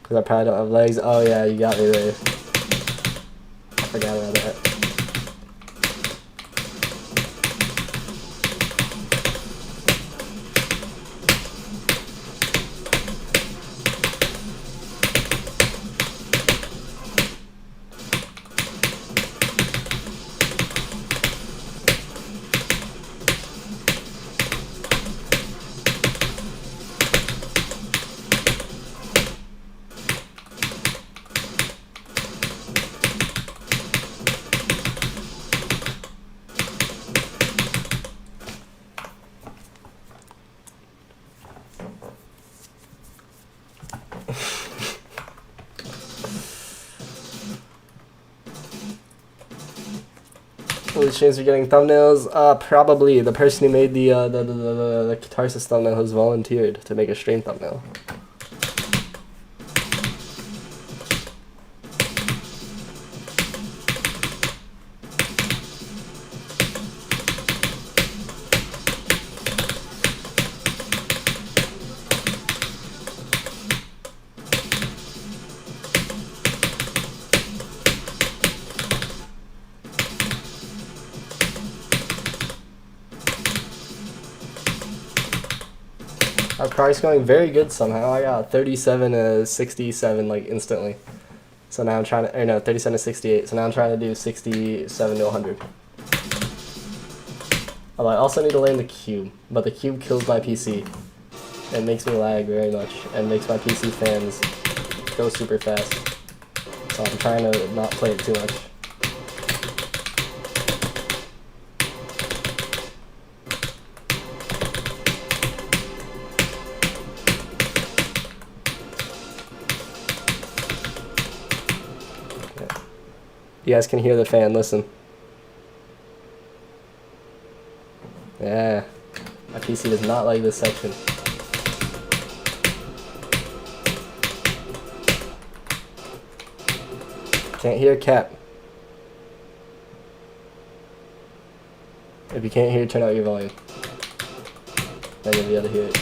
Because I probably don't have legs. Oh yeah, you got me there. I forgot about that. Which means we're getting thumbnails. Probably the person who made the Catharsis thumbnail has volunteered to make a stream thumbnail. Our car's going very good somehow. I got 37 to 67 like instantly. So now I'm trying to, or no, 37 to 68. So now I'm trying to do 67 to 100. Oh, I also need to learn the cube, but the cube kills my PC. It makes me lag very much and makes my PC fans go super fast. So I'm trying to not play it too much. You guys can hear the fan, listen. Yeah. My PC does not like this section. Can't hear Cap. If you can't hear, turn out your volume. Then you'll be able to hear it.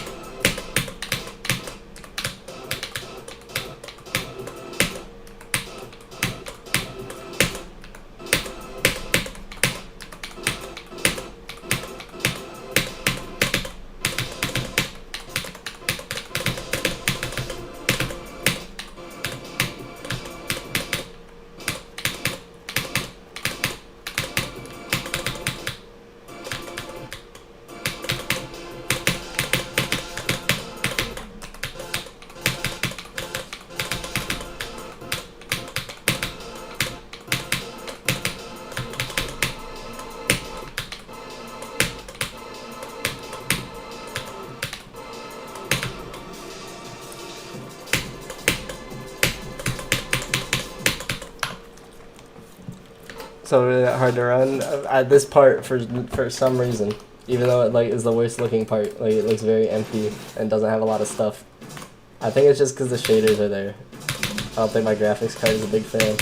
So really hard to run. At this part, for some reason, even though it like is the worst looking part, like it looks very empty and doesn't have a lot of stuff. I think it's just because the shaders are there. I don't think my graphics card is a big fan.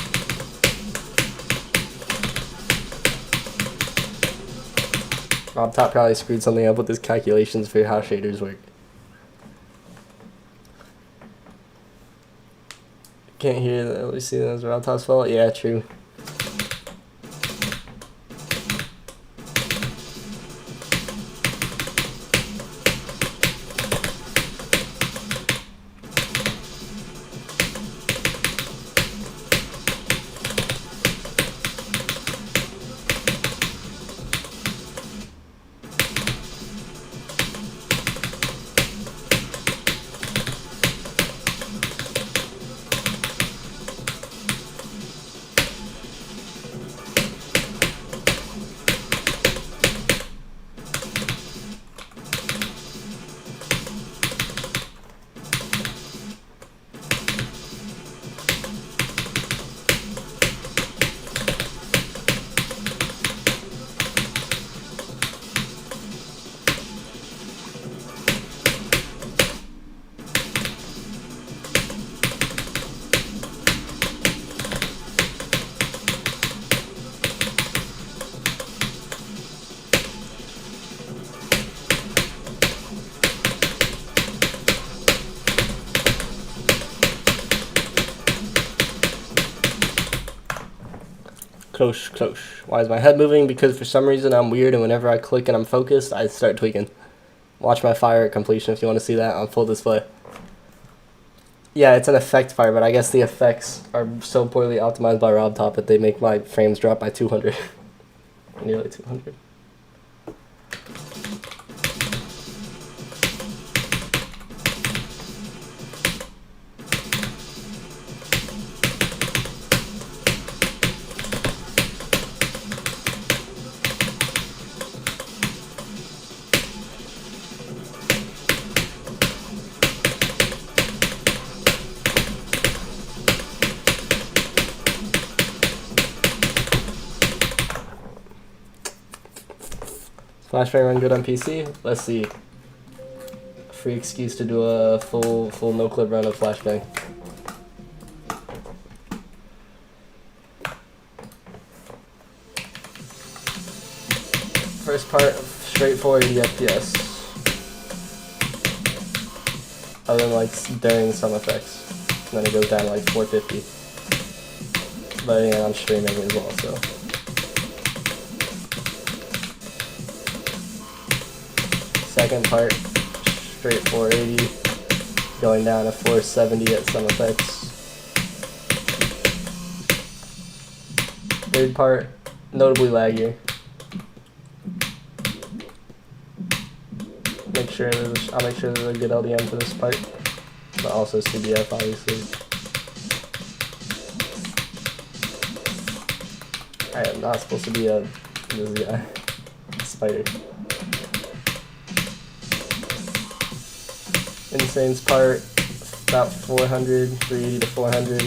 RobTop probably screwed something up with his calculations for how shaders work. Can't hear that. At least see that as RobTop's fault. Yeah, true. Close, close. Why is my head moving? Because for some reason I'm weird, and whenever I click and I'm focused, I start tweaking. Watch my fire at completion if you want to see that on full display. Yeah, it's an effect fire, but I guess the effects are so poorly optimized by RobTop that they make my frames drop by 200. Nearly 200. Flashbang run good on PC? Let's see. Free excuse to do a full no-clip run of Flashbang. First part, straightforward FPS. Other than like during some effects. And then it goes down to like 450. But yeah, I'm streaming as well, so. Second part, straight 480, going down to 470 at some effects. Third part, notably laggier. I'll make sure there's a good LDM for this part, but also CBF obviously. I am not supposed to be this guy, spider. Insane's part, about 400, 380 to 400.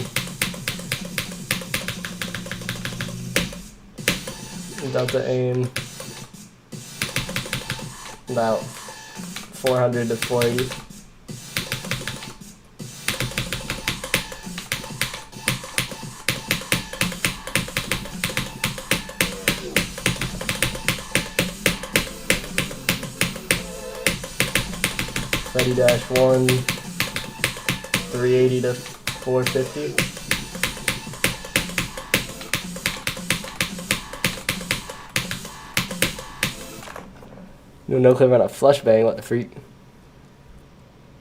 Delta aim about 400 to 480. Ready-1, 380 to 450. No clip on a flush bang, what the freak?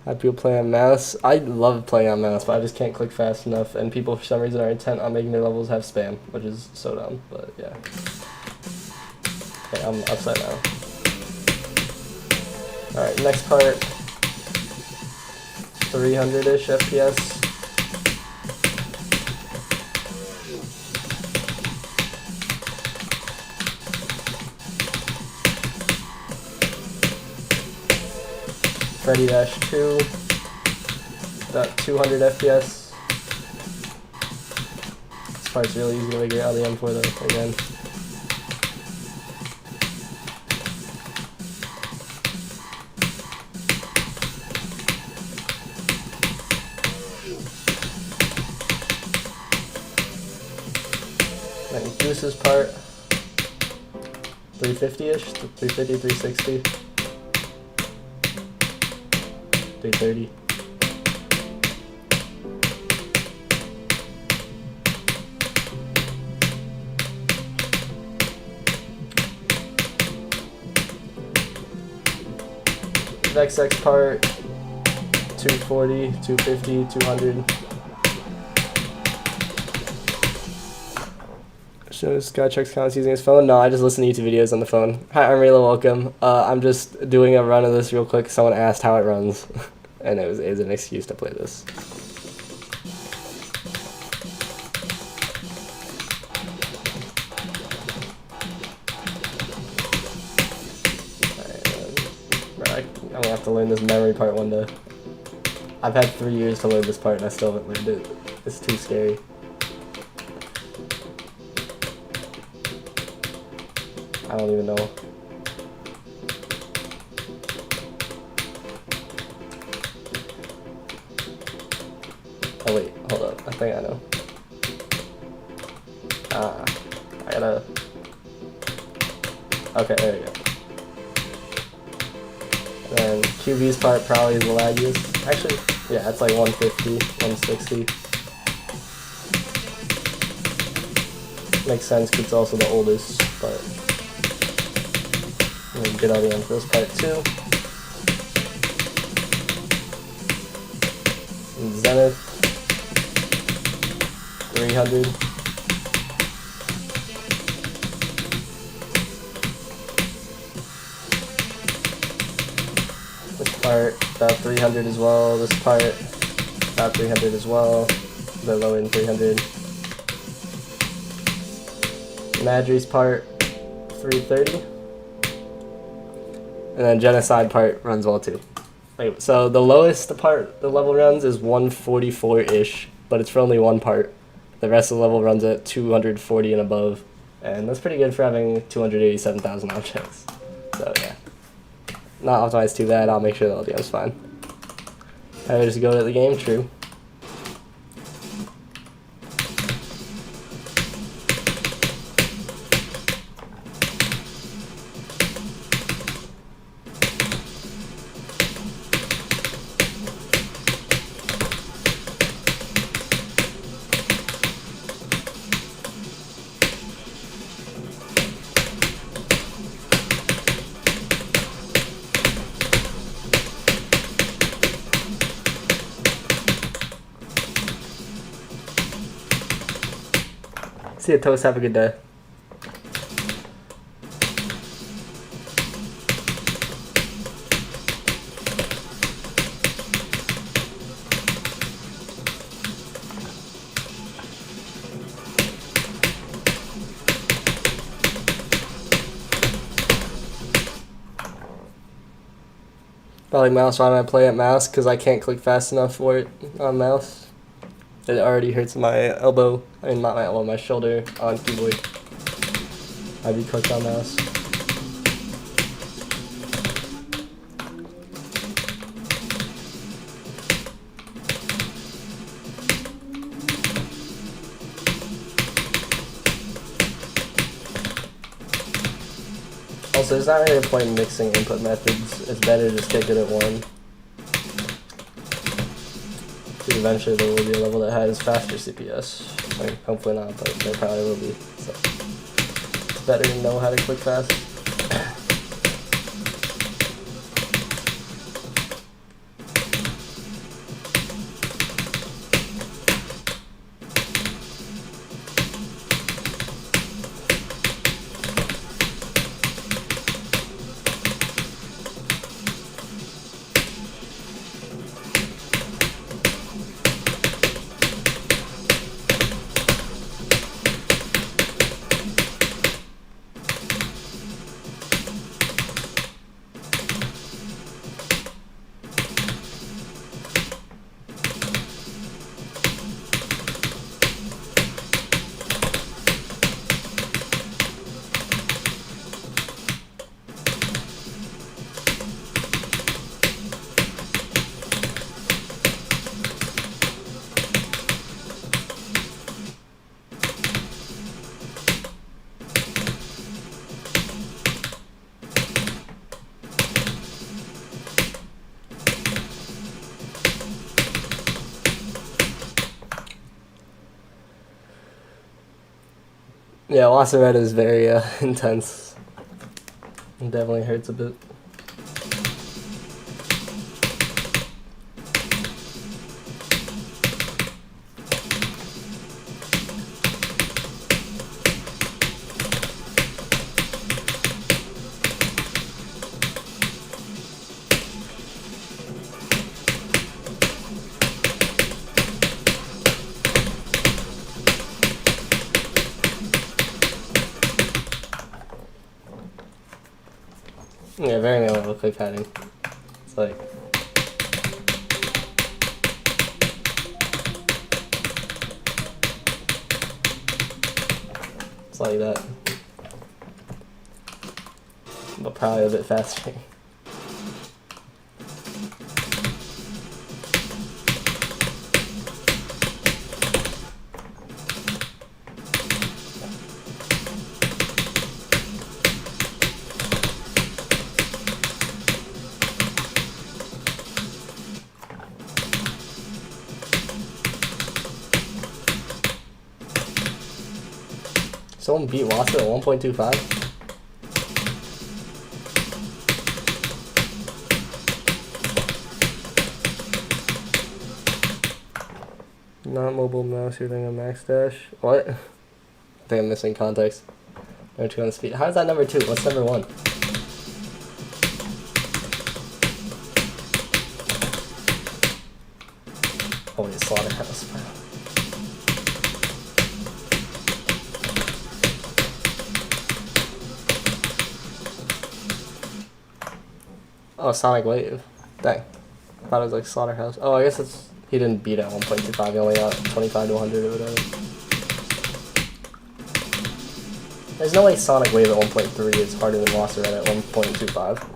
How people play on mouse? I love playing on mouse, but I just can't click fast enough, and people for some reason are intent on making their levels have spam, which is so dumb, but yeah. Okay, I'm upside down. Alright, next part. 300-ish FPS. Ready-2, about 200 FPS. This part's really easy to figure out the M4 though, again. Then Goose's part, 350-ish, 350, 360. 330. XX part 240, 250, 200. So this guy checks comments using his phone? No, I just listen to YouTube videos on the phone. Hi, I'm Rayla, welcome. I'm just doing a run of this real quick. Someone asked how it runs, and it was an excuse to play this. I'm gonna have to learn this memory part one day. I've had 3 years to learn this part and I still haven't learned it. It's too scary. I don't even know. Oh wait, hold up. I think I know. I gotta... Okay, there we go. And QB's part probably is the laggiest. Actually, yeah, it's like 150, 160. Makes sense because it's also the oldest, but good audio for this part too. And Zenith, 300. This part, about 300 as well. This part, about 300 as well. The low end 300. Madry's part, 330. And then Genocide part runs well too. Wait, so the lowest the level runs is 144-ish, but it's for only one part. The rest of the level runs at 240 and above. And that's pretty good for having 287,000 objects. So yeah. Not optimized too bad, I'll make sure the audio is fine. Have I just go to the game? True. See you, Toast. Have a good day. Probably mouse. Why do I play at mouse? Because I can't click fast enough for it on mouse. It already hurts my elbow. I mean, not my elbow, my shoulder on keyboard. I'd be cooked on mouse. Also, there's not really a point in mixing input methods. It's better to stick it at one. Because eventually there will be a level that has faster CPS. I mean, hopefully not, but there probably will be. So it's better to know how to click fast. Yeah, Wasseretta is very intense. It definitely hurts a bit. Yeah, very minimal click padding. It's like that, but probably a bit faster. Someone beat Wassa at 1.25? Not mobile mouse using a max dash. What? I think I'm missing context. Number 2 on the speed. How is that number 2? What's number 1? Oh, wait, slaughterhouse. Oh, Sonic Wave. Dang. I thought it was like Slaughterhouse. Oh, I guess it's... He didn't beat at 1.25. He only got 25 to 100 or whatever. There's no way Sonic Wave at 1.3 is harder than Wasseretta at 1.25.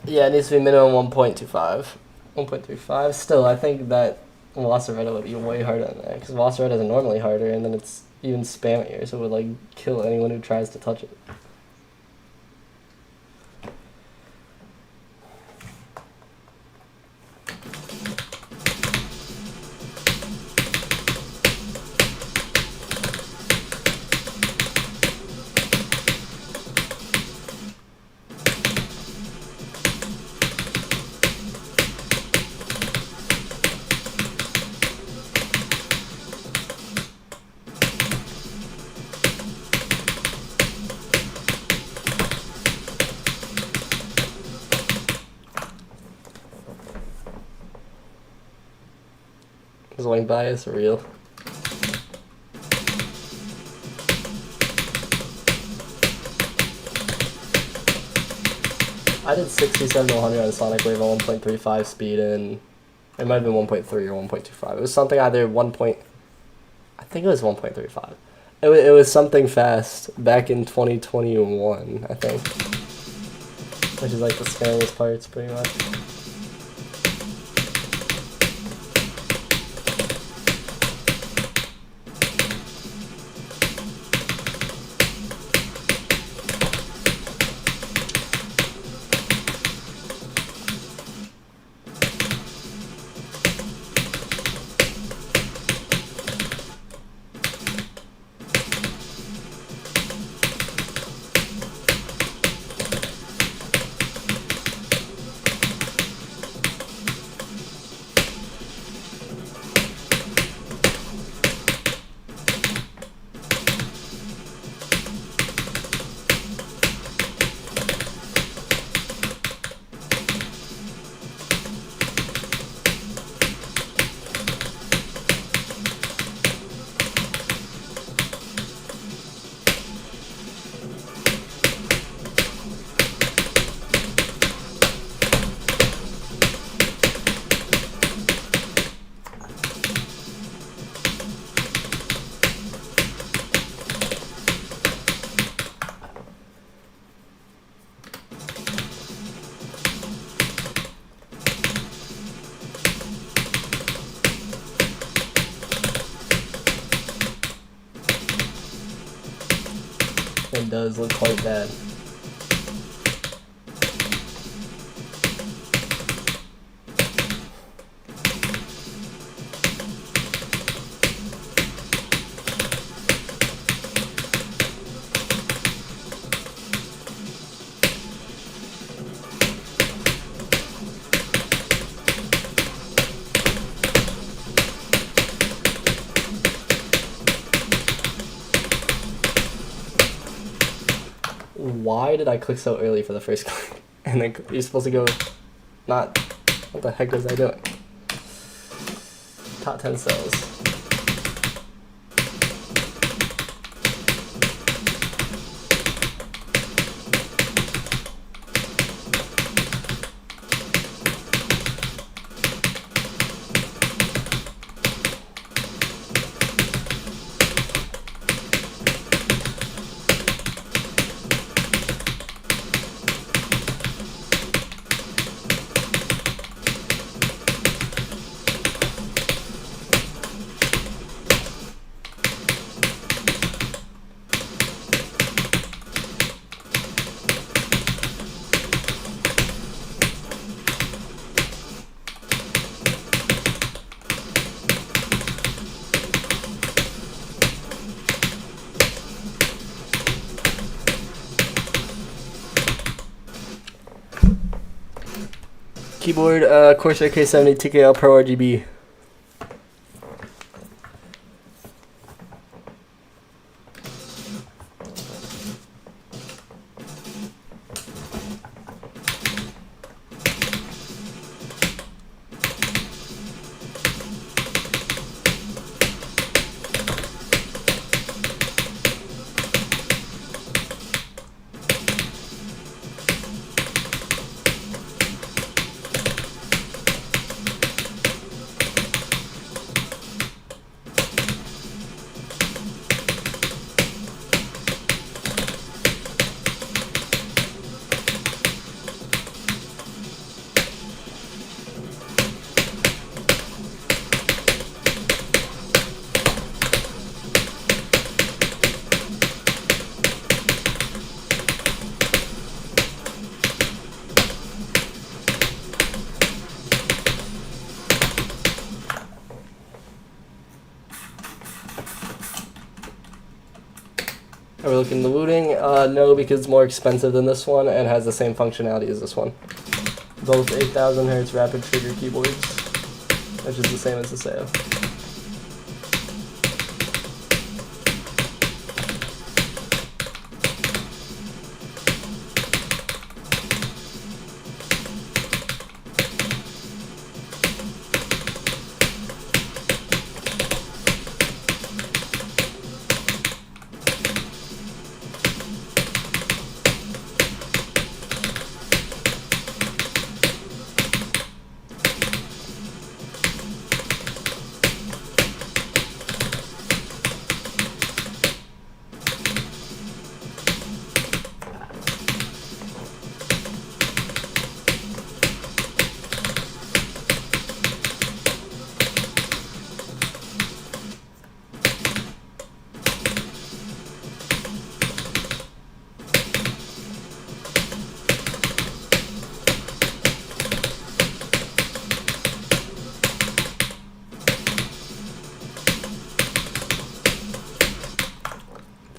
Yeah, it needs to be minimum 1.25. 1.35. Still, I think that Wasseretta would be way harder than that, because Wasseretta is normally harder, and then it's even spammier, so it would like kill anyone who tries to touch it. wing bias real? I did 67 to 100 on Sonic Wave on 1.35 speed, and it might have been 1.3 or 1.25. It was something either I think it was 1.35. It was something fast back in 2021, I think. Which is like the scariest parts, pretty much. It does look quite bad. Why did I click so early for the first click? And then you're supposed to go not... What the heck was I doing? Top 10 cells. Keyboard, Corsair K70 TKL Pro RGB. Are we looking at the looting? No, because it's more expensive than this one and has the same functionality as this one. Both 8,000 Hz rapid trigger keyboards, which is the same as the Seo.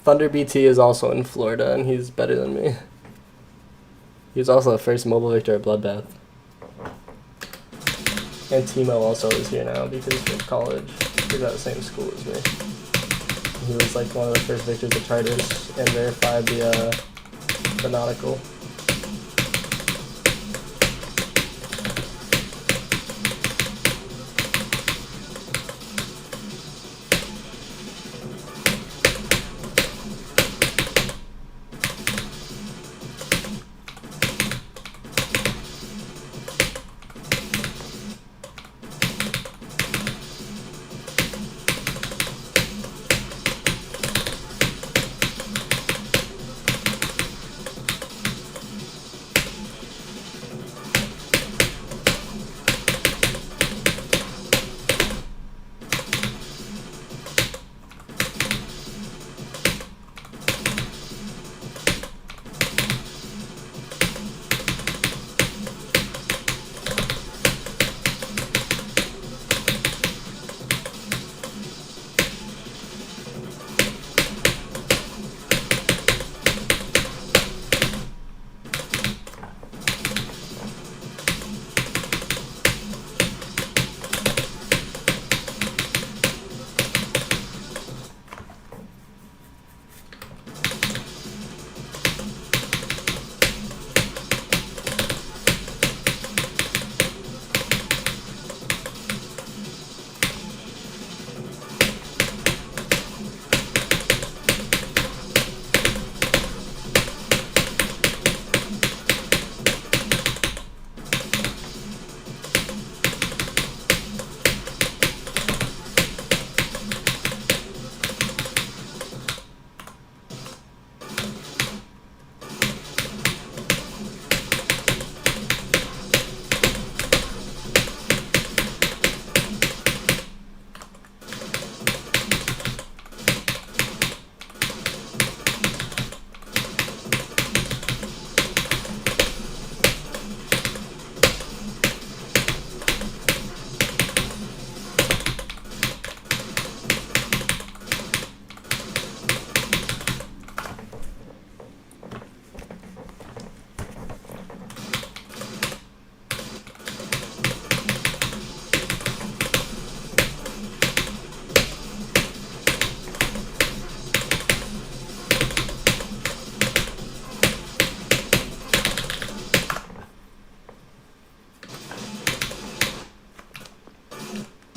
Thunder BT is also in Florida, and he's better than me. He was also the first mobile victor at Bloodbath. And Timo also is here now because he's in college. He's at the same school as me. He was like one of the first victors at Charters and verified the nautical.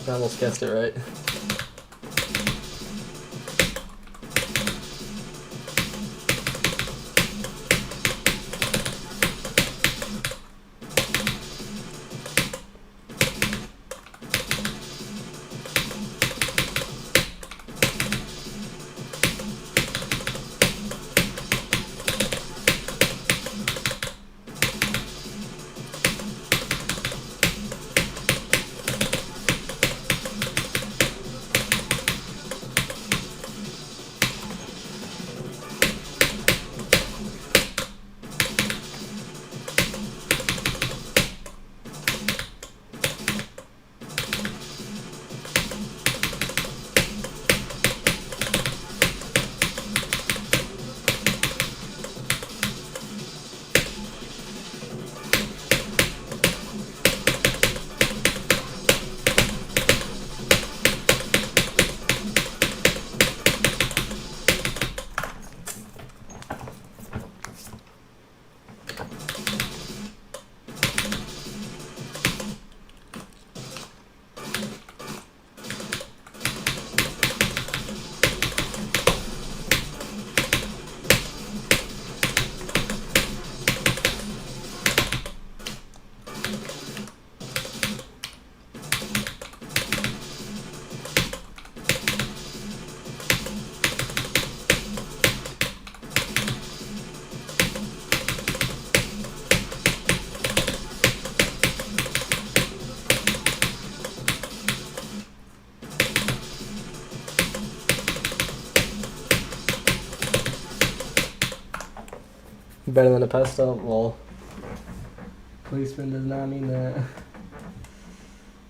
I almost guessed it right. Better than a pesto? Well, placement does not mean that.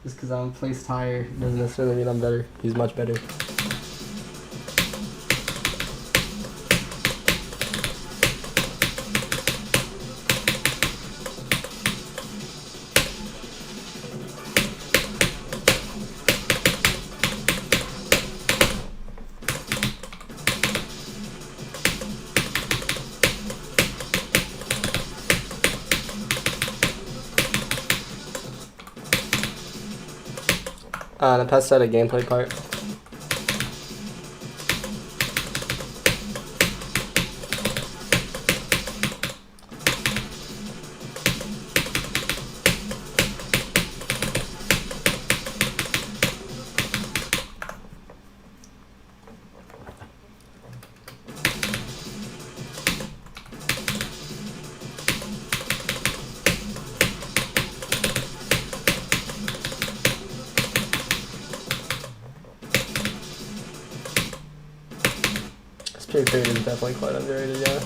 Just because I'm placed higher doesn't necessarily mean I'm better. He's much better. And I passed out a gameplay part. Street Creed is definitely quite underrated, yeah.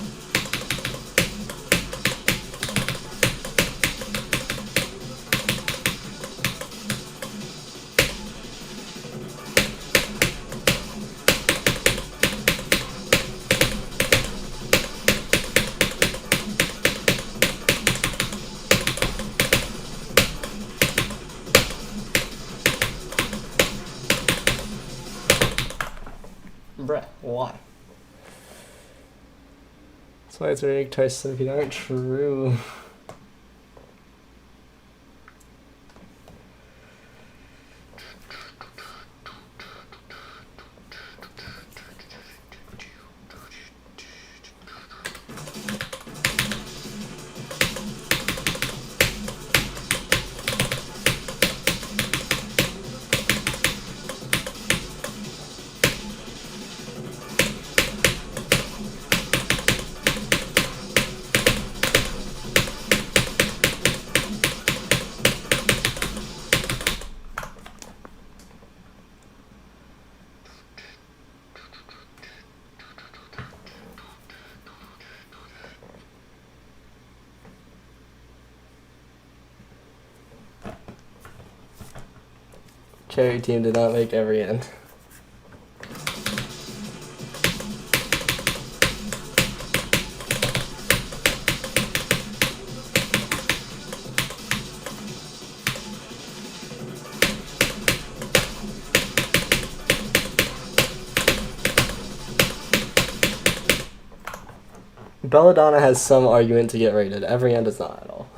Bruh, why? That's why it's very twice if you aren't true. Cherry team did not make every end. Belladonna has some argument to get rated. Every end is not at all.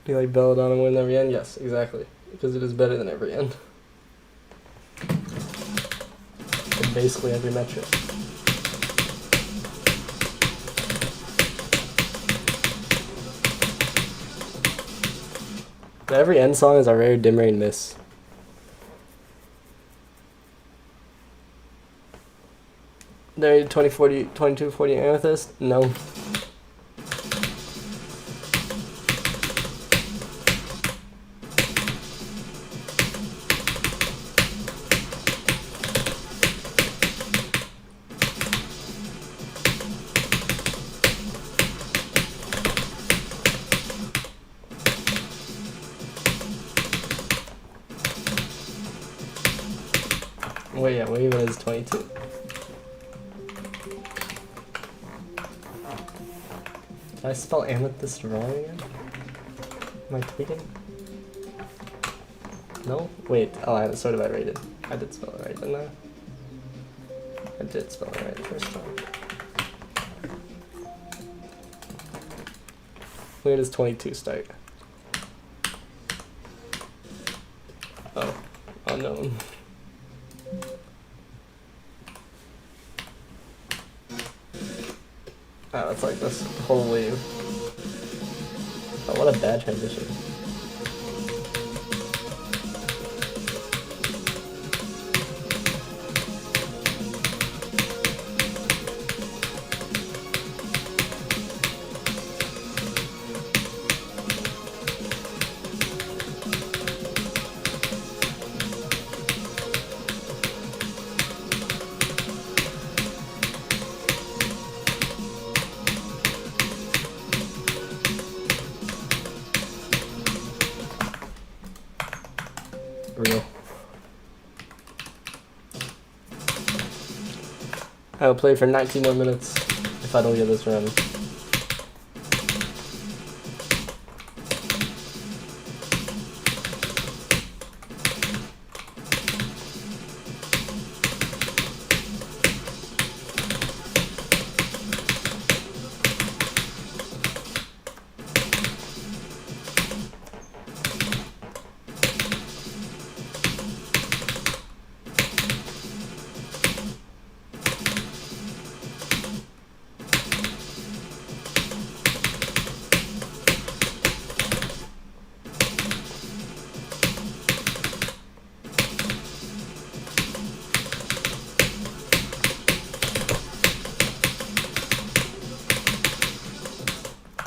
Do you like Belladonna win every end? Yes, exactly. Because it is better than every end. In basically every metric. Every end song is a rare dim rain miss. There 2040, 2240 Amethyst? No. Wait, yeah, Wave is 22. Did I spell Amethyst wrong again? Am I tweaking? No? Wait, oh, I sort of I rated. I did spell it right, didn't I? I did spell it right the first time. Where does 22 start? Oh, unknown. Oh, it's like this whole wave. Oh, what a bad transition. Real. I will play for 19 more minutes if I don't get this run.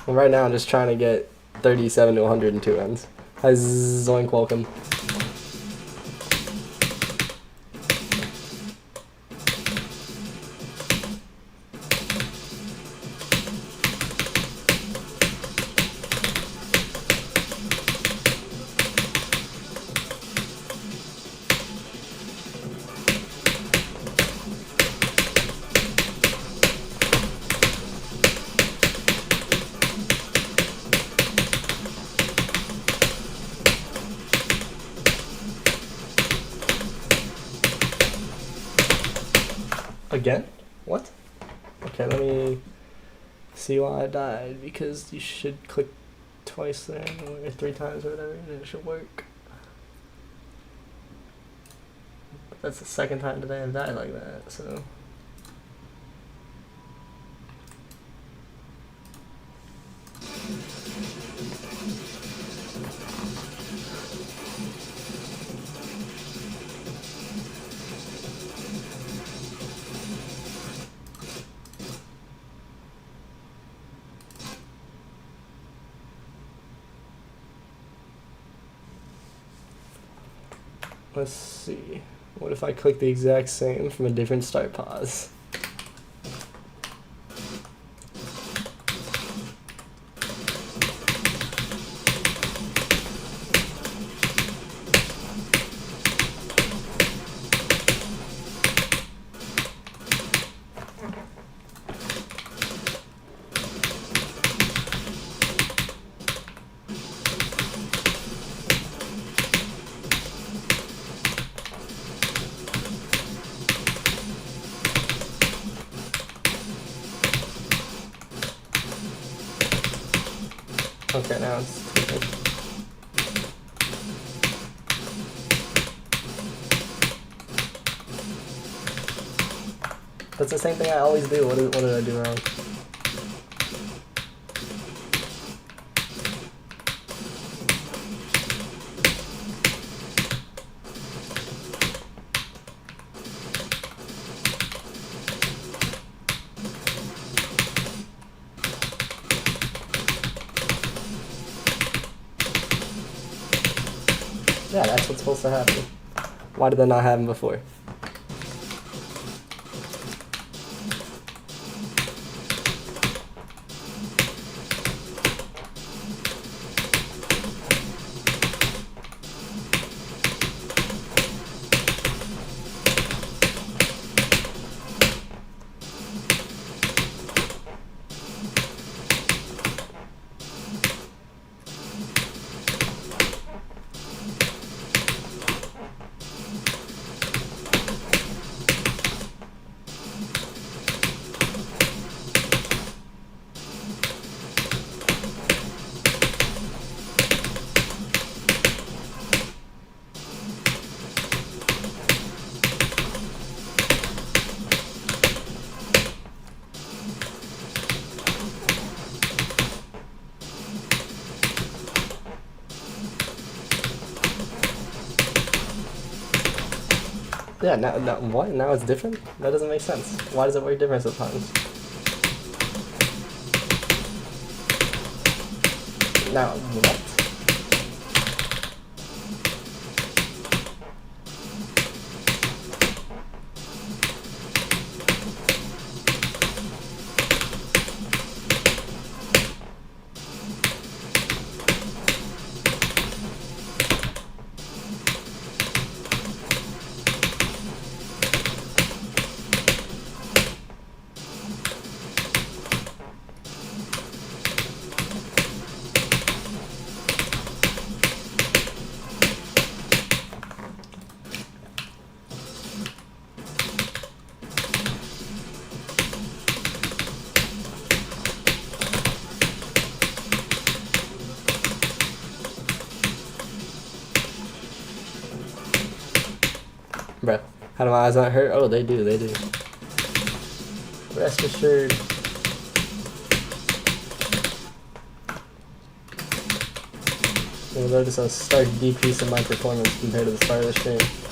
Well, right now I'm just trying to get 37 to 102 ends. Hi Zoink, welcome. Again? What? Okay, let me see why I died, because you should click twice there, or 3 times or whatever, and it should work. But that's the second time today I've died like that, so... Let's see. What if I click the exact same from a different start pause? Okay, now it's tweaking. That's the same thing I always do. What did I do wrong? Yeah, that's what's supposed to happen. Why did that not happen before? Yeah, now what? Now it's different? That doesn't make sense. Why does it work different sometimes? Now, what? Bruh, how do my eyes not hurt? Oh, they do, they do. Rest assured. You'll notice a stark decrease in my performance compared to the start of the stream.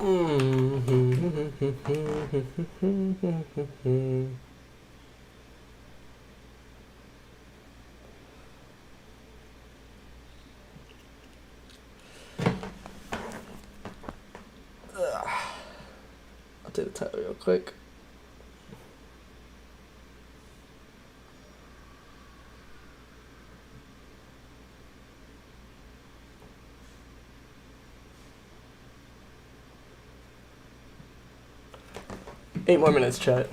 I'll do the title real quick. Eight more minutes, chat.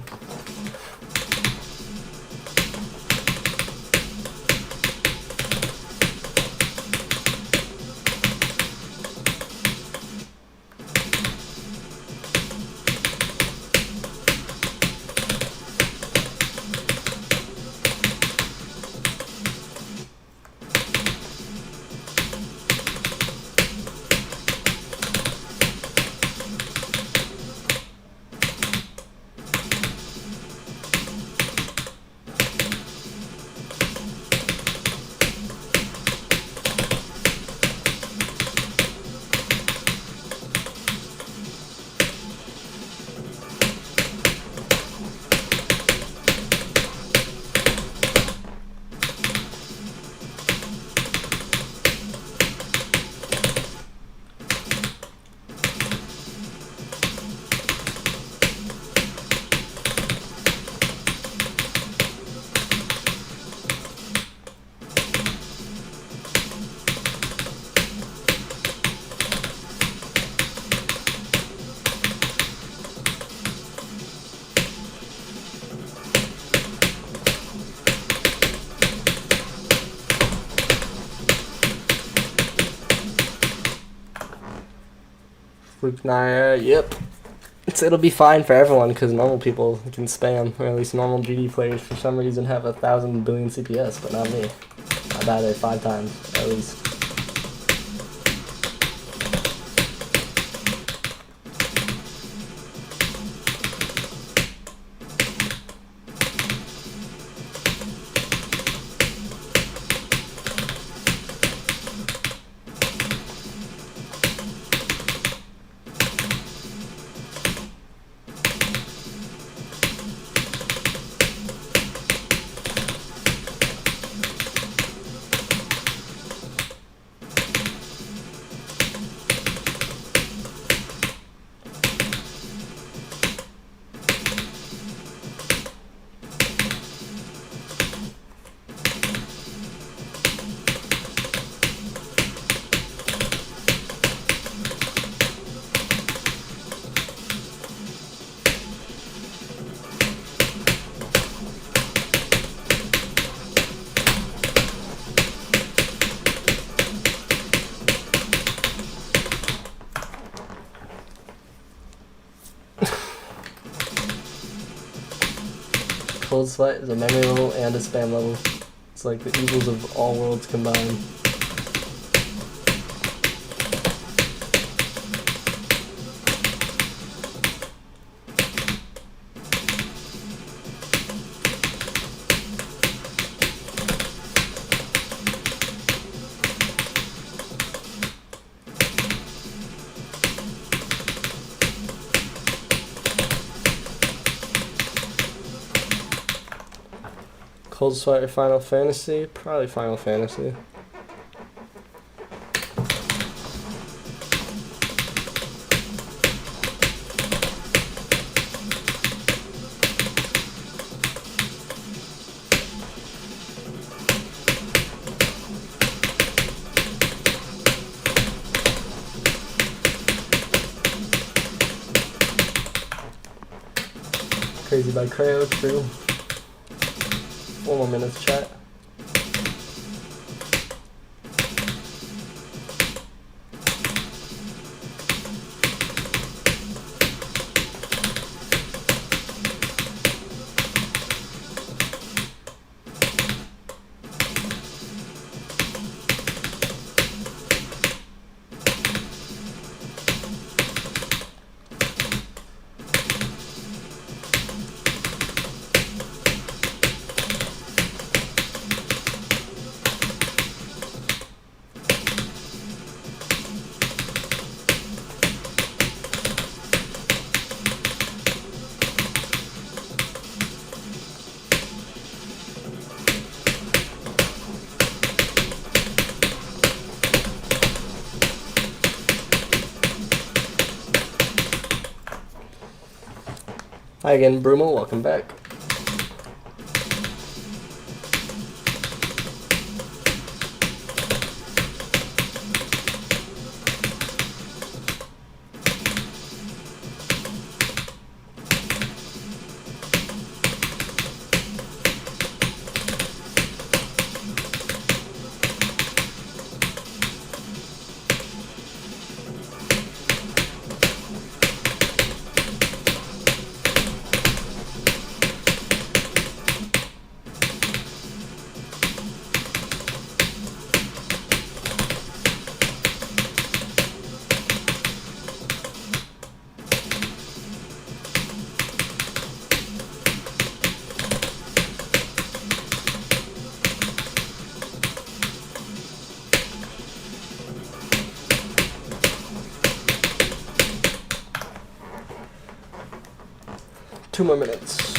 Fluke Naya, yep. It'll be fine for everyone because normal people can spam, or at least normal GD players for some reason have 1,000 billion CPS, but not me. I die there 5 times, at least. Cold Sweat is a memory level and a spam level. It's like the evils of all worlds combined. Cold Sweat or Final Fantasy? Probably Final Fantasy. Crazy by Creo, true. 4 more minutes, chat. Hi again, Brumo. Welcome back. Two more minutes.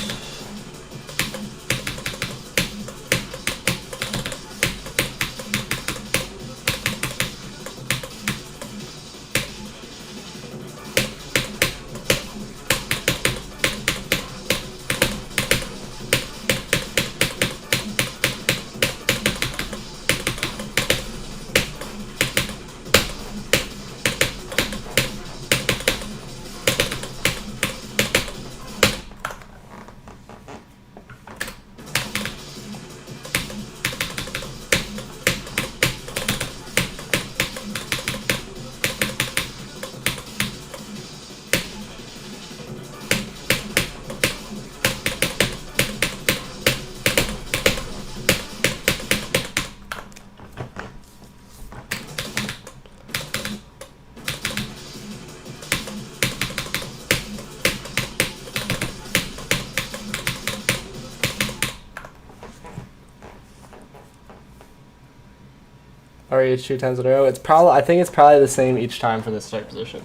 RH 2 times in a row. I think it's probably the same each time for the start position.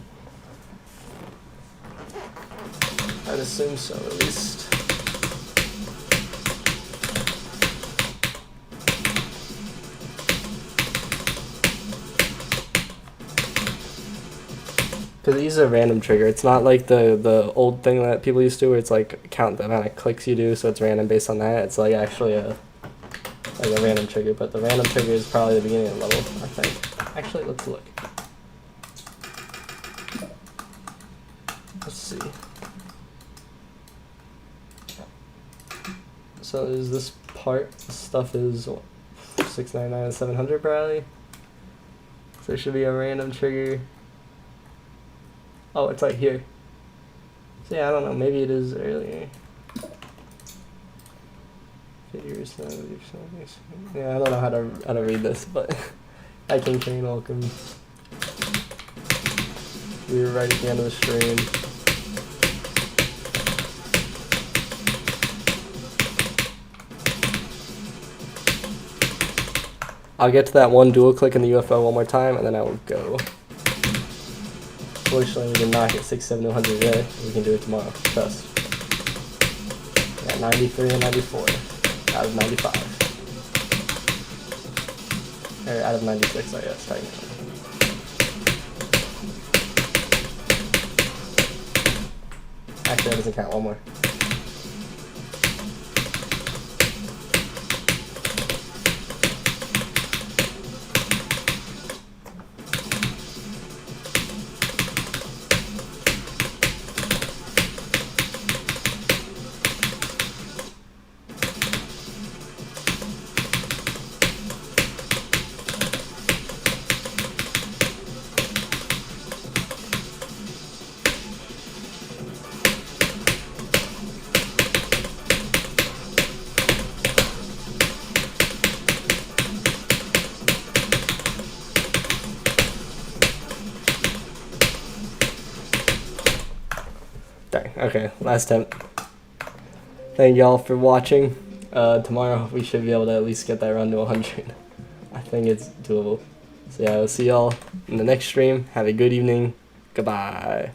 I'd assume so, at least. Because these are a random trigger. It's not like the old thing that people used to, where it's like count the amount of clicks you do, so it's random based on that. It's like actually a random trigger, but the random trigger is probably the beginning of the level, I think. Actually, let's look. Let's see. So is this part, this stuff is what, 699 and 700 probably? So there should be a random trigger. Oh, it's like here. So yeah, I don't know, maybe it is earlier. Yeah, I don't know how to read this, but hi King Kane, welcome. You're right at the end of the stream. I'll get to that one dual click in the UFO one more time, and then I will go. Fortunately, we did not hit 670 today. We can do it tomorrow. Trust. Yeah, 93 and 94 out of 95. Or out of 96, I guess, technically. Actually, that doesn't count. One more. Okay, last attempt. Thank y'all for watching. Tomorrow we should be able to at least get that run to 100. I think it's doable. So yeah, I'll see y'all in the next stream. Have a good evening. Goodbye.